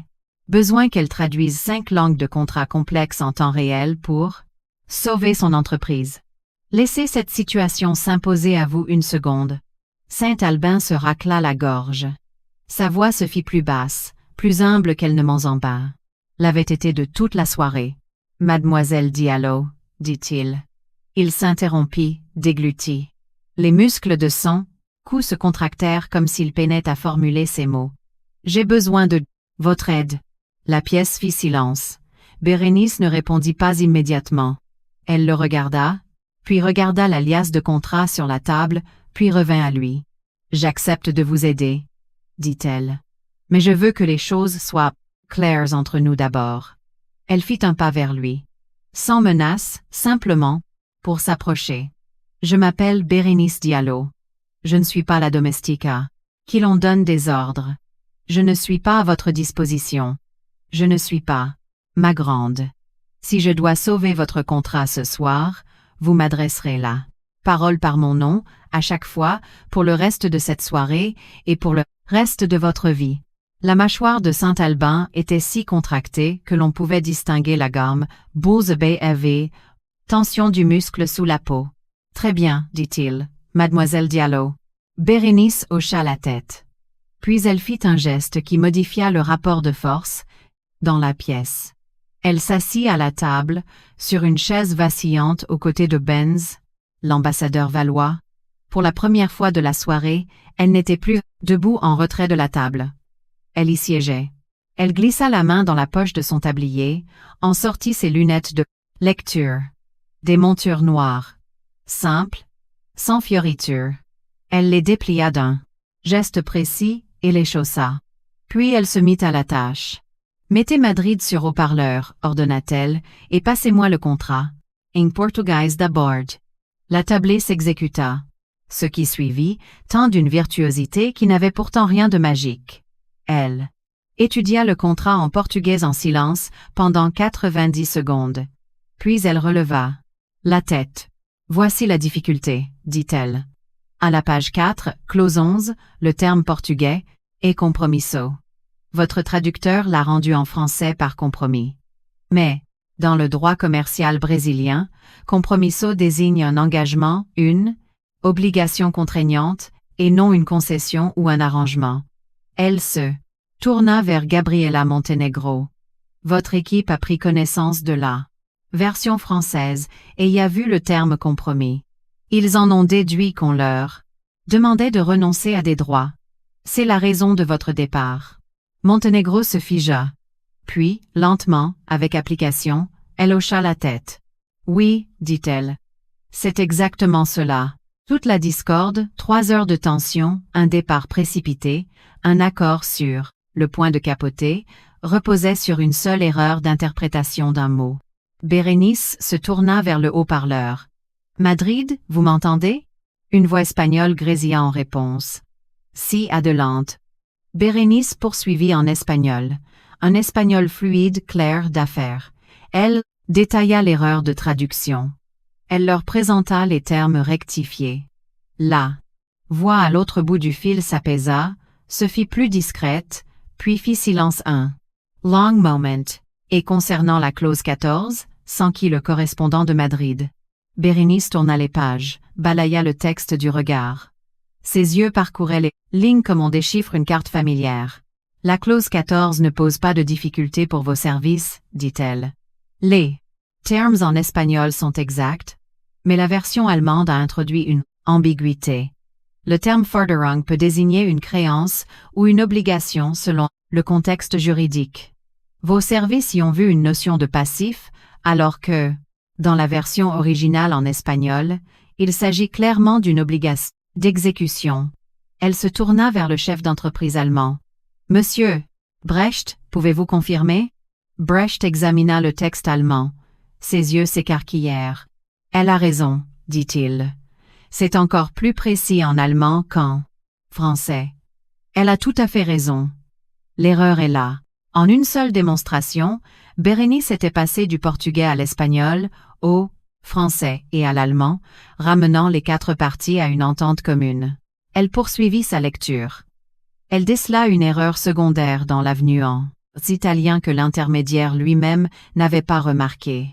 besoin qu'elle traduise 5 langues de contrats complexes en temps réel pour sauver son entreprise. Laissez cette situation s'imposer à vous une seconde. Saint-Albin se racla la gorge. Sa voix se fit plus basse, plus humble qu'elle ne m'en bat. L'avait été de toute la soirée. Mademoiselle Diallo, dit-il. Il s'interrompit, déglutit. Les muscles de son cou se contractèrent comme s'il peinait à formuler ces mots. J'ai besoin de votre aide. La pièce fit silence. Bérénice ne répondit pas immédiatement. Elle le regarda, puis regarda la liasse de contrats sur la table, puis revint à lui. J'accepte de vous aider, dit-elle. Mais je veux que les choses soient claires entre nous d'abord. Elle fit un pas vers lui. Sans menace, simplement, pour s'approcher. Je m'appelle Bérénice Diallo. Je ne suis pas la domestica qui l'on donne des ordres. Je ne suis pas à votre disposition. Je ne suis pas ma grande. Si je dois sauver votre contrat ce soir, vous m'adresserez là. Parole par mon nom, à chaque fois, pour le reste de cette soirée et pour le reste de votre vie. La mâchoire de Saint-Albin était si contractée que l'on pouvait distinguer la gamme, bouse BAV, tension du muscle sous la peau. Très bien, dit-il, mademoiselle Diallo. Bérénice hocha la tête. Puis elle fit un geste qui modifia le rapport de force dans la pièce. Elle s'assit à la table, sur une chaise vacillante aux côtés de Benz, l'ambassadeur valois. Pour la première fois de la soirée, elle n'était plus debout en retrait de la table. Elle y siégeait. Elle glissa la main dans la poche de son tablier, en sortit ses lunettes de lecture. Des montures noires. Simples, sans fioritures. Elle les déplia d'un geste précis et les chaussa. Puis elle se mit à la tâche. Mettez Madrid sur haut-parleur, ordonna-t-elle, et passez-moi le contrat. In Portuguese d'abord. La tablée s'exécuta. Ce qui suivit, tant d'une virtuosité qui n'avait pourtant rien de magique. Elle étudia le contrat en portugais en silence pendant 90 secondes. Puis elle releva la tête. Voici la difficulté, dit-elle. À la page 4, clause 11, le terme portugais est compromisso. Votre traducteur l'a rendu en français par compromis. Mais, dans le droit commercial brésilien, compromisso désigne un engagement, une obligation contraignante, et non une concession ou un arrangement. Elle se tourna vers Gabriela Montenegro. Votre équipe a pris connaissance de la version française et y a vu le terme compromis. Ils en ont déduit qu'on leur demandait de renoncer à des droits. C'est la raison de votre départ. Montenegro se figea. Puis, lentement, avec application, elle hocha la tête. Oui, dit-elle. C'est exactement cela. Toute la discorde, 3 heures de tension, un départ précipité, un accord sur le point de capoter, reposait sur une seule erreur d'interprétation d'un mot. Bérénice se tourna vers le haut-parleur. Madrid, vous m'entendez? Une voix espagnole grésilla en réponse. Si adelante. Bérénice poursuivit en espagnol, un espagnol fluide clair d'affaires. Elle détailla l'erreur de traduction. Elle leur présenta les termes rectifiés. La voix à l'autre bout du fil s'apaisa, se fit plus discrète, puis fit silence un long moment. Et concernant la clause 14, s'enquit le correspondant de Madrid. Bérénice tourna les pages, balaya le texte du regard. Ses yeux parcouraient les lignes comme on déchiffre une carte familière. La clause 14 ne pose pas de difficulté pour vos services, dit-elle. Les termes en espagnol sont exacts, mais la version allemande a introduit une ambiguïté. Le terme Forderung peut désigner une créance ou une obligation selon le contexte juridique. Vos services y ont vu une notion de passif, alors que, dans la version originale en espagnol, il s'agit clairement d'une obligation d'exécution. Elle se tourna vers le chef d'entreprise allemand. Monsieur Brecht, pouvez-vous confirmer? Brecht examina le texte allemand. Ses yeux s'écarquillèrent. Elle a raison, dit-il. C'est encore plus précis en allemand qu'en français. Elle a tout à fait raison. L'erreur est là. En une seule démonstration, Bérénice était passée du portugais à l'espagnol, au français et à l'allemand, ramenant les 4 parties à une entente commune. Elle poursuivit sa lecture. Elle décela une erreur secondaire dans l'avenue en italien que l'intermédiaire lui-même n'avait pas remarqué.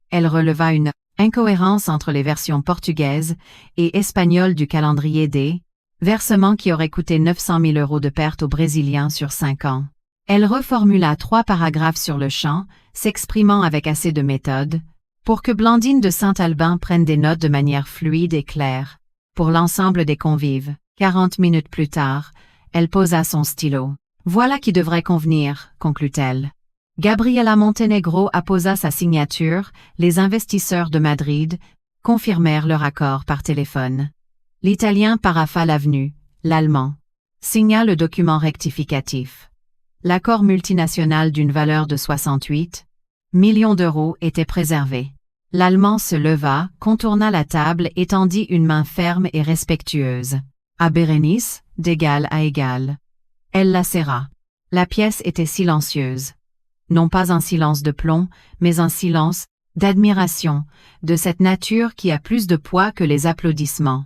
Elle releva une incohérence entre les versions portugaises et espagnoles du calendrier des versements qui aurait coûté 900 000 € de pertes aux Brésiliens sur 5 ans. Elle reformula 3 paragraphes sur le champ, s'exprimant avec assez de méthode, pour que Blandine de Saint-Albin prenne des notes de manière fluide et claire. Pour l'ensemble des convives, 40 minutes plus tard, elle posa son stylo. « Voilà qui devrait convenir », conclut-elle. Gabriela Montenegro apposa sa signature, les investisseurs de Madrid confirmèrent leur accord par téléphone. L'Italien parapha l'avenue, l'Allemand signa le document rectificatif. L'accord multinational d'une valeur de 68 millions d'euros était préservé. L'Allemand se leva, contourna la table et tendit une main ferme et respectueuse à Bérénice, d'égal à égal. Elle la serra. La pièce était silencieuse. Non pas un silence de plomb, mais un silence d'admiration, de cette nature qui a plus de poids que les applaudissements.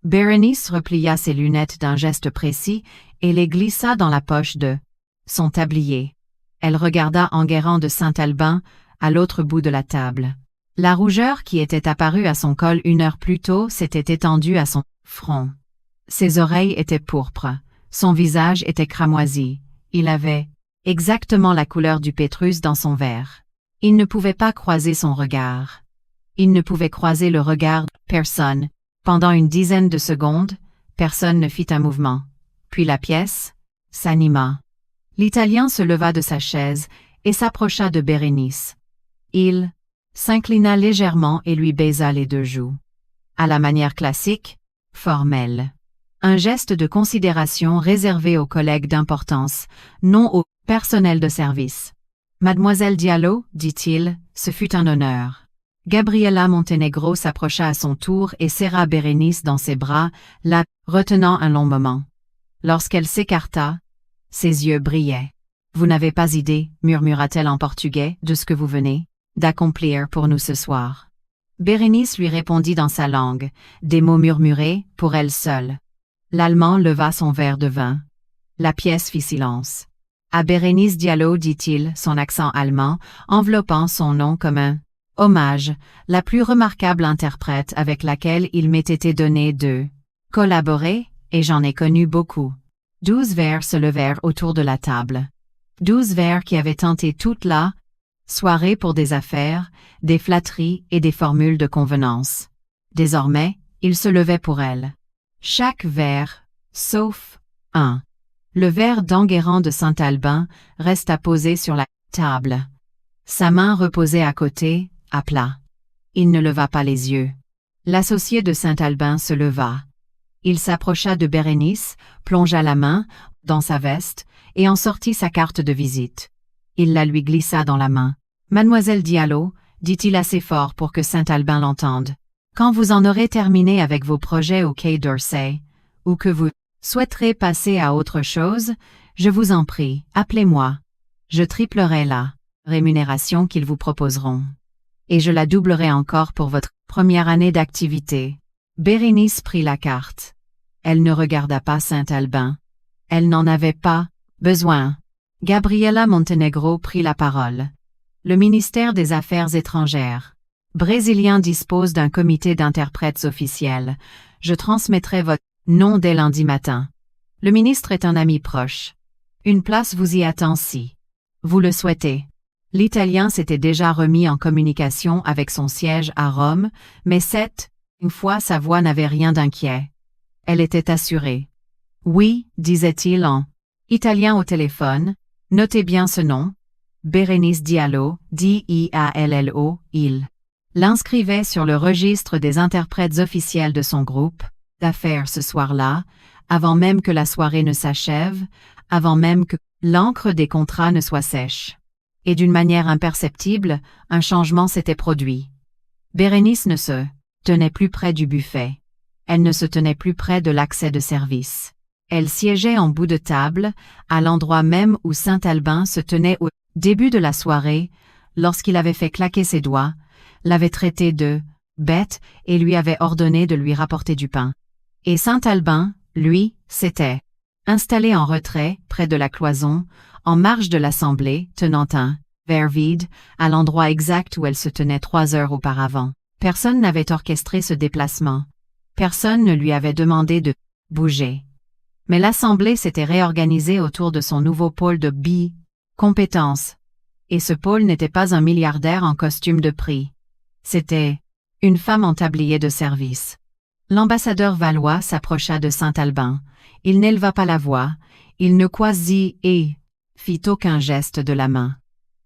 Bérénice replia ses lunettes d'un geste précis et les glissa dans la poche de son tablier. Elle regarda Enguerrand de Saint-Albin, à l'autre bout de la table. La rougeur qui était apparue à son col 1 heure plus tôt s'était étendue à son front. Ses oreilles étaient pourpres, son visage était cramoisi, il avait exactement la couleur du pétrus dans son verre. Il ne pouvait pas croiser son regard. Il ne pouvait croiser le regard de personne. Pendant une dizaine de secondes, personne ne fit un mouvement. Puis la pièce s'anima. L'Italien se leva de sa chaise et s'approcha de Bérénice. Il s'inclina légèrement et lui baisa les 2 joues. À la manière classique, formelle. Un geste de considération réservé aux collègues d'importance, non au personnel de service. « Mademoiselle Diallo, dit-il, ce fut un honneur. » Gabriela Montenegro s'approcha à son tour et serra Bérénice dans ses bras, la retenant un long moment. Lorsqu'elle s'écarta, ses yeux brillaient. « Vous n'avez pas idée, murmura-t-elle en portugais, de ce que vous venez d'accomplir pour nous ce soir. » Bérénice lui répondit dans sa langue, des mots murmurés, pour elle seule. L'Allemand leva son verre de vin. La pièce fit silence. À Bérénice Diallo, dit-il, son accent allemand, enveloppant son nom comme un hommage, la plus remarquable interprète avec laquelle il m'ait été donné de collaborer, et j'en ai connu beaucoup. 12 verres se levèrent autour de la table. 12 verres qui avaient tenté toute la soirée pour des affaires, des flatteries et des formules de convenance. Désormais, ils se levaient pour elle. Chaque verre, sauf un. Le verre d'Enguerrand de Saint-Albin resta posé sur la table. Sa main reposait à côté, à plat. Il ne leva pas les yeux. L'associé de Saint-Albin se leva. Il s'approcha de Bérénice, plongea la main dans sa veste et en sortit sa carte de visite. Il la lui glissa dans la main. « Mademoiselle Diallo, dit-il assez fort pour que Saint-Albin l'entende. Quand vous en aurez terminé avec vos projets au Quai d'Orsay, ou que vous souhaiterez passer à autre chose, je vous en prie, appelez-moi. Je triplerai la rémunération qu'ils vous proposeront. Et je la doublerai encore pour votre première année d'activité. » Bérénice prit la carte. Elle ne regarda pas Saint-Albin. Elle n'en avait pas besoin. Gabriela Montenegro prit la parole. Le ministère des Affaires étrangères brésilien dispose d'un comité d'interprètes officiels. Je transmettrai votre nom dès lundi matin. Le ministre est un ami proche. Une place vous y attend si vous le souhaitez. L'Italien s'était déjà remis en communication avec son siège à Rome, mais cette fois sa voix n'avait rien d'inquiet. Elle était assurée. « Oui, disait-il en italien au téléphone, notez bien ce nom. Bérénice Diallo, D-I-A-L-L-O, il l'inscrivait sur le registre des interprètes officiels de son groupe d'affaires ce soir-là, avant même que la soirée ne s'achève, avant même que l'encre des contrats ne soit sèche. Et d'une manière imperceptible, un changement s'était produit. Bérénice ne se tenait plus près du buffet. Elle ne se tenait plus près de l'accès de service. Elle siégeait en bout de table, à l'endroit même où Saint-Albin se tenait au début de la soirée, lorsqu'il avait fait claquer ses doigts, l'avait traité de bête et lui avait ordonné de lui rapporter du pain. Et Saint-Albin, lui, s'était installé en retrait, près de la cloison, en marge de l'assemblée, tenant un verre vide, à l'endroit exact où elle se tenait 3 heures auparavant. Personne n'avait orchestré ce déplacement. Personne ne lui avait demandé de bouger. Mais l'assemblée s'était réorganisée autour de son nouveau pôle de compétences. Et ce pôle n'était pas un milliardaire en costume de prix. C'était une femme en tablier de service. L'ambassadeur Valois s'approcha de Saint-Albin. Il n'éleva pas la voix, il ne fit aucun geste de la main.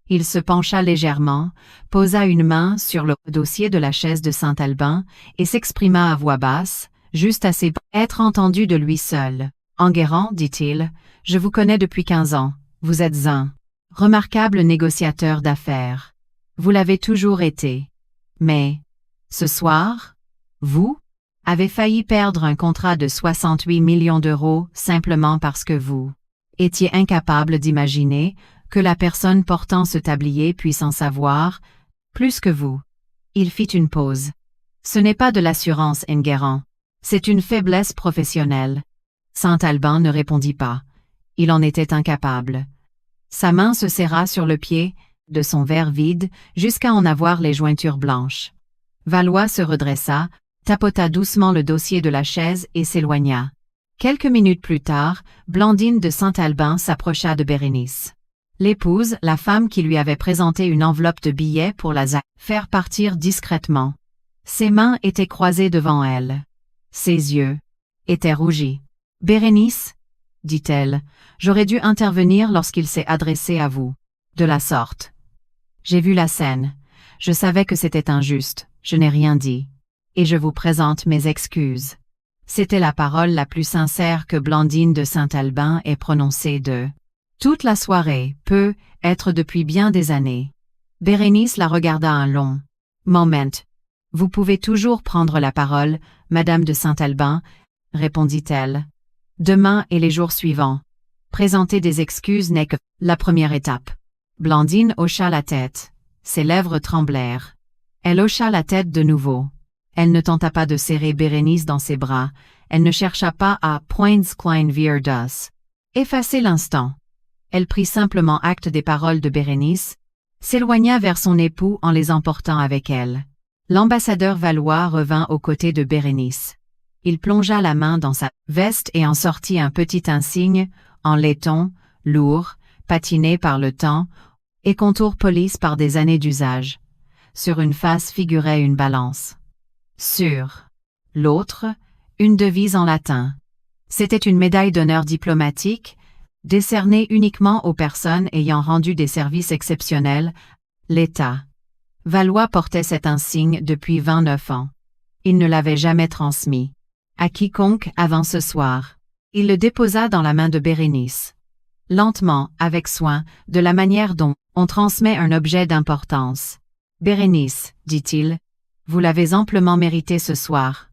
Il se pencha légèrement, posa une main sur le dossier de la chaise de Saint-Albin et s'exprima à voix basse, juste assez pour être entendu de lui seul. « Enguerrand, dit-il, je vous connais depuis 15 ans. Vous êtes un remarquable négociateur d'affaires. Vous l'avez toujours été. Mais, ce soir, vous avez failli perdre un contrat de 68 millions d'euros simplement parce que vous étiez incapable d'imaginer que la personne portant ce tablier puisse en savoir plus que vous. » Il fit une pause. « Ce n'est pas de l'assurance, Enguerrand. C'est une faiblesse professionnelle. » Saint-Albin ne répondit pas. Il en était incapable. Sa main se serra sur le pied de son verre vide jusqu'à en avoir les jointures blanches. Valois se redressa, tapota doucement le dossier de la chaise et s'éloigna. Quelques minutes plus tard, Blandine de Saint-Albin s'approcha de Bérénice. L'épouse, la femme qui lui avait présenté une enveloppe de billets pour la faire partir discrètement. Ses mains étaient croisées devant elle. Ses yeux étaient rougis. « Bérénice, dit-elle, j'aurais dû intervenir lorsqu'il s'est adressé à vous. De la sorte. J'ai vu la scène. Je savais que c'était injuste, je n'ai rien dit. Et je vous présente mes excuses. » C'était la parole la plus sincère que Blandine de Saint-Albin ait prononcée de toute la soirée, peut être depuis bien des années. Bérénice la regarda un long moment. « Vous pouvez toujours prendre la parole, Madame de Saint-Albin, répondit-elle. Demain et les jours suivants. Présenter des excuses n'est que la première étape. » Blandine hocha la tête. Ses lèvres tremblèrent. Elle hocha la tête de nouveau. Elle ne tenta pas de serrer Bérénice dans ses bras, elle ne chercha pas à « klein wir das » effacer l'instant. Elle prit simplement acte des paroles de Bérénice, s'éloigna vers son époux en les emportant avec elle. L'ambassadeur Valois revint aux côtés de Bérénice. Il plongea la main dans sa veste et en sortit un petit insigne, en laiton, lourd, patiné par le temps, et contour police par des années d'usage. Sur une face figurait une balance. Sur l'autre, une devise en latin. C'était une médaille d'honneur diplomatique, décernée uniquement aux personnes ayant rendu des services exceptionnels, l'État. Valois portait cet insigne depuis 29 ans. Il ne l'avait jamais transmis à quiconque avant ce soir. Il le déposa dans la main de Bérénice. Lentement, avec soin, de la manière dont on transmet un objet d'importance. « Bérénice, dit-il, vous l'avez amplement mérité ce soir.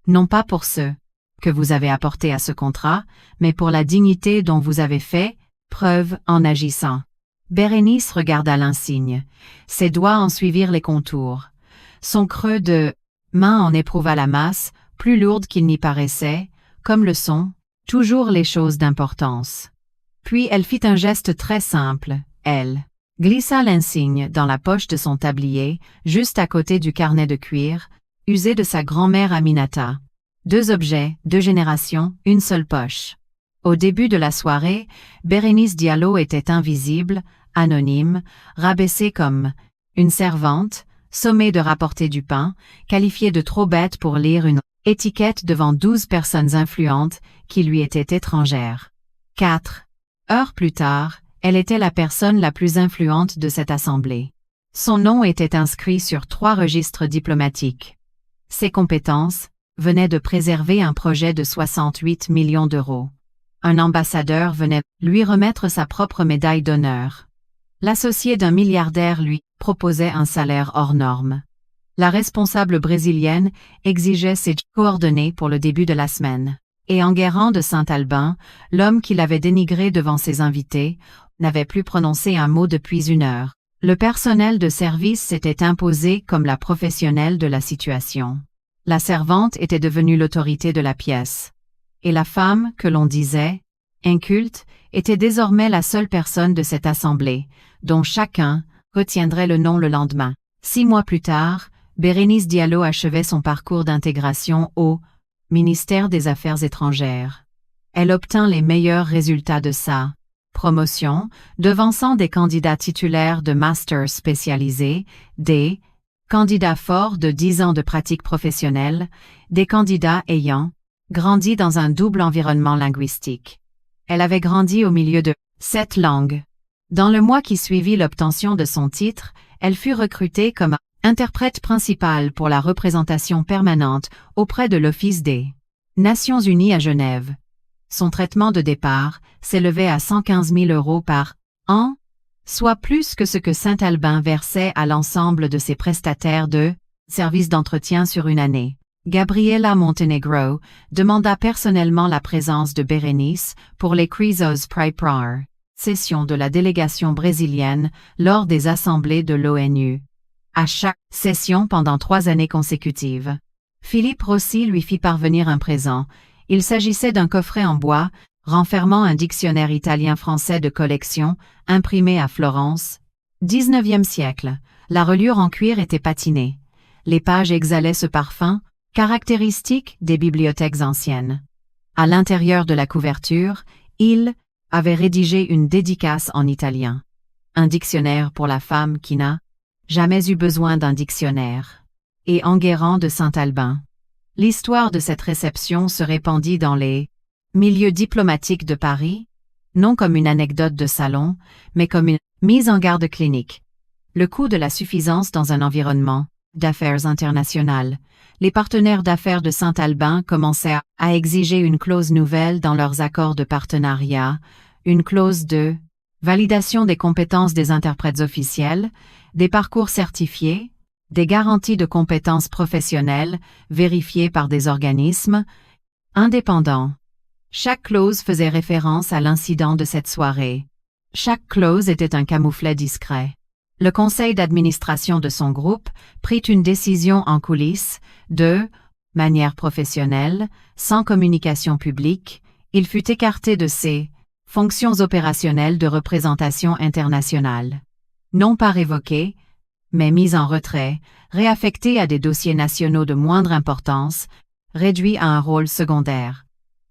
Non pas pour ce que vous avez apporté à ce contrat, mais pour la dignité dont vous avez fait preuve en agissant. » Bérénice regarda l'insigne. Ses doigts en suivirent les contours. Son creux de main en éprouva la masse, plus lourde qu'il n'y paraissait, comme le sont toujours les choses d'importance. Puis elle fit un geste très simple, elle glissa l'insigne dans la poche de son tablier, juste à côté du carnet de cuir, usé de sa grand-mère Aminata. 2 objets, 2 générations, une seule poche. Au début de la soirée, Bérénice Diallo était invisible, anonyme, rabaissée comme une servante, sommée de rapporter du pain, qualifiée de trop bête pour lire une étiquette devant 12 personnes influentes qui lui étaient étrangères. 4 heures plus tard, elle était la personne la plus influente de cette assemblée. Son nom était inscrit sur 3 registres diplomatiques. Ses compétences venaient de préserver un projet de 68 millions d'euros. Un ambassadeur venait lui remettre sa propre médaille d'honneur. L'associé d'un milliardaire lui proposait un salaire hors norme. La responsable brésilienne exigeait ses coordonnées pour le début de la semaine. Et Enguerrand de Saint-Albin, l'homme qui l'avait dénigré devant ses invités, n'avait plus prononcé un mot depuis 1 heure. Le personnel de service s'était imposé comme la professionnelle de la situation. La servante était devenue l'autorité de la pièce. Et la femme, que l'on disait inculte, était désormais la seule personne de cette assemblée, dont chacun retiendrait le nom le lendemain. 6 mois plus tard, Bérénice Diallo achevait son parcours d'intégration au ministère des Affaires étrangères. Elle obtint les meilleurs résultats de sa promotion, devançant des candidats titulaires de master spécialisés, des candidats forts de 10 ans de pratique professionnelle, des candidats ayant grandi dans un double environnement linguistique. Elle avait grandi au milieu de 7 langues. Dans le mois qui suivit l'obtention de son titre, elle fut recrutée comme interprète principale pour la représentation permanente auprès de l'Office des Nations Unies à Genève. Son traitement de départ s'élevait à 115 000 € par an, soit plus que ce que Saint-Albin versait à l'ensemble de ses prestataires de services d'entretien sur une année. Gabriela Montenegro demanda personnellement la présence de Bérénice pour les Crisos Priprar, session de la délégation brésilienne lors des assemblées de l'ONU. À chaque session pendant 3 années consécutives. Philippe Rossi lui fit parvenir un présent. Il s'agissait d'un coffret en bois, renfermant un dictionnaire italien-français de collection, imprimé à Florence. 19e siècle. La reliure en cuir était patinée. Les pages exhalaient ce parfum, caractéristique des bibliothèques anciennes. À l'intérieur de la couverture, il avait rédigé une dédicace en italien. Un dictionnaire pour la femme qui n'a jamais eu besoin d'un dictionnaire. Et Enguerrand de Saint-Albin. L'histoire de cette réception se répandit dans les milieux diplomatiques de Paris, non comme une anecdote de salon, mais comme une mise en garde clinique. Le coût de la suffisance dans un environnement d'affaires internationales. Les partenaires d'affaires de Saint-Albin commençaient à exiger une clause nouvelle dans leurs accords de partenariat, une clause de validation des compétences des interprètes officiels, des parcours certifiés, des garanties de compétences professionnelles vérifiées par des organismes indépendants. Chaque clause faisait référence à l'incident de cette soirée. Chaque clause était un camouflet discret. Le conseil d'administration de son groupe prit une décision en coulisses, de manière professionnelle, sans communication publique, il fut écarté de ses fonctions opérationnelles de représentation internationale. Non pas révoqué, mais mis en retrait, réaffecté à des dossiers nationaux de moindre importance, réduit à un rôle secondaire.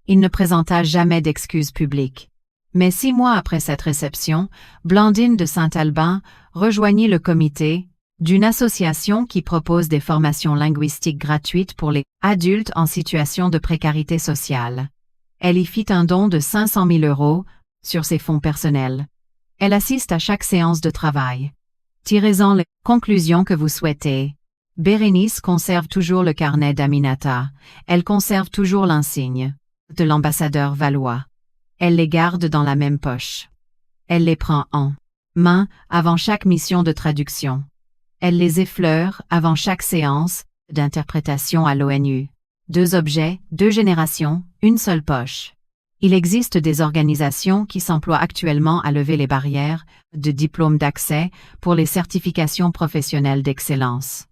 Il ne présenta jamais d'excuses publiques. Mais 6 mois après cette réception, Blandine de Saint-Albin rejoignit le comité d'une association qui propose des formations linguistiques gratuites pour les adultes en situation de précarité sociale. Elle y fit un don de 500 000 € sur ses fonds personnels. Elle assiste à chaque séance de travail. Tirez-en les conclusions que vous souhaitez. Bérénice conserve toujours le carnet d'Aminata. Elle conserve toujours l'insigne de l'ambassadeur Valois. Elle les garde dans la même poche. Elle les prend en main avant chaque mission de traduction. Elle les effleure avant chaque séance d'interprétation à l'ONU. 2 objets, 2 générations, une seule poche. Il existe des organisations qui s'emploient actuellement à lever les barrières de diplôme d'accès pour les certifications professionnelles d'excellence.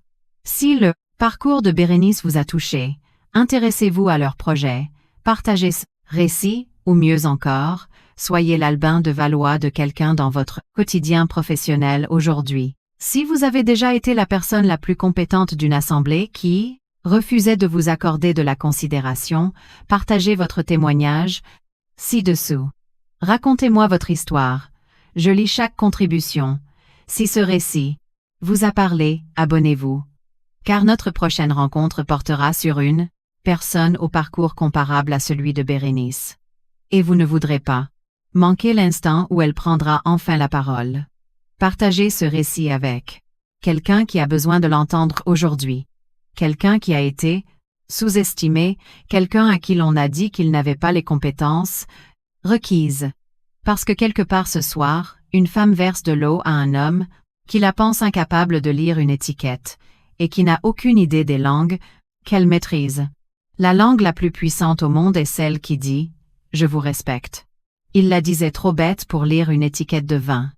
Si le parcours de Bérénice vous a touché, intéressez-vous à leur projet, partagez ce récit, ou mieux encore, soyez l'Albin de Valois de quelqu'un dans votre quotidien professionnel aujourd'hui. Si vous avez déjà été la personne la plus compétente d'une assemblée qui refusait de vous accorder de la considération, partagez votre témoignage ci-dessous. Racontez-moi votre histoire. Je lis chaque contribution. Si ce récit vous a parlé, abonnez-vous. Car notre prochaine rencontre portera sur une personne au parcours comparable à celui de Bérénice. Et vous ne voudrez pas manquer l'instant où elle prendra enfin la parole. Partagez ce récit avec quelqu'un qui a besoin de l'entendre aujourd'hui. Quelqu'un qui a été sous-estimé, quelqu'un à qui l'on a dit qu'il n'avait pas les compétences requises. Parce que quelque part ce soir, une femme verse de l'eau à un homme qui la pense incapable de lire une étiquette et qui n'a aucune idée des langues qu'elle maîtrise. La langue la plus puissante au monde est celle qui dit « Je vous respecte ». Il la disait trop bête pour lire une étiquette de vin.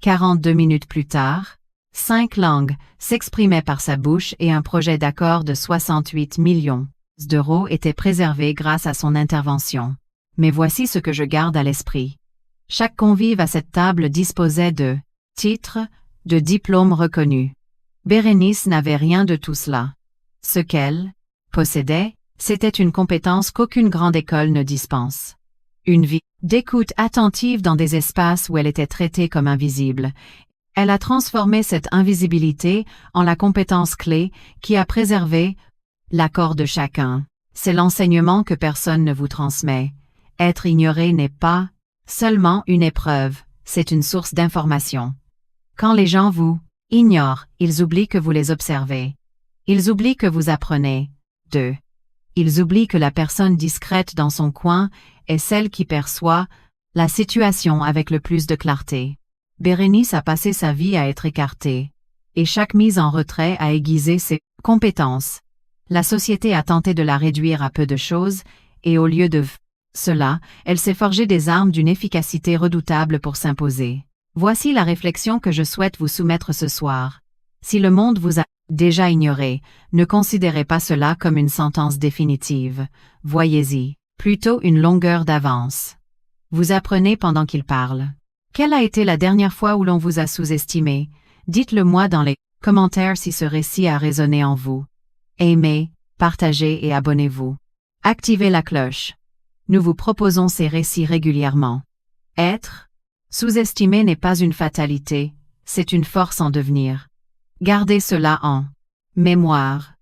42 minutes plus tard, 5 langues s'exprimaient par sa bouche et un projet d'accord de 68 millions d'euros était préservé grâce à son intervention. Mais voici ce que je garde à l'esprit. Chaque convive à cette table disposait de titres, de diplômes reconnus. Bérénice n'avait rien de tout cela. Ce qu'elle possédait, c'était une compétence qu'aucune grande école ne dispense. Une vie d'écoute attentive dans des espaces où elle était traitée comme invisible. Elle a transformé cette invisibilité en la compétence clé qui a préservé l'accord de chacun. C'est l'enseignement que personne ne vous transmet. Être ignoré n'est pas seulement une épreuve, c'est une source d'information. Quand les gens vous ignorent, ils oublient que vous les observez. Ils oublient que vous apprenez d'eux. Ils oublient que la personne discrète dans son coin est celle qui perçoit la situation avec le plus de clarté. Bérénice a passé sa vie à être écartée, et chaque mise en retrait a aiguisé ses compétences. La société a tenté de la réduire à peu de choses, et au lieu de cela, elle s'est forgé des armes d'une efficacité redoutable pour s'imposer. Voici la réflexion que je souhaite vous soumettre ce soir. Si le monde vous a déjà ignoré, ne considérez pas cela comme une sentence définitive. Voyez-y plutôt une longueur d'avance. Vous apprenez pendant qu'il parle. Quelle a été la dernière fois où l'on vous a sous-estimé? Dites-le moi dans les commentaires si ce récit a résonné en vous. Aimez, partagez et abonnez-vous. Activez la cloche. Nous vous proposons ces récits régulièrement. Être sous-estimé n'est pas une fatalité, c'est une force en devenir. Gardez cela en mémoire.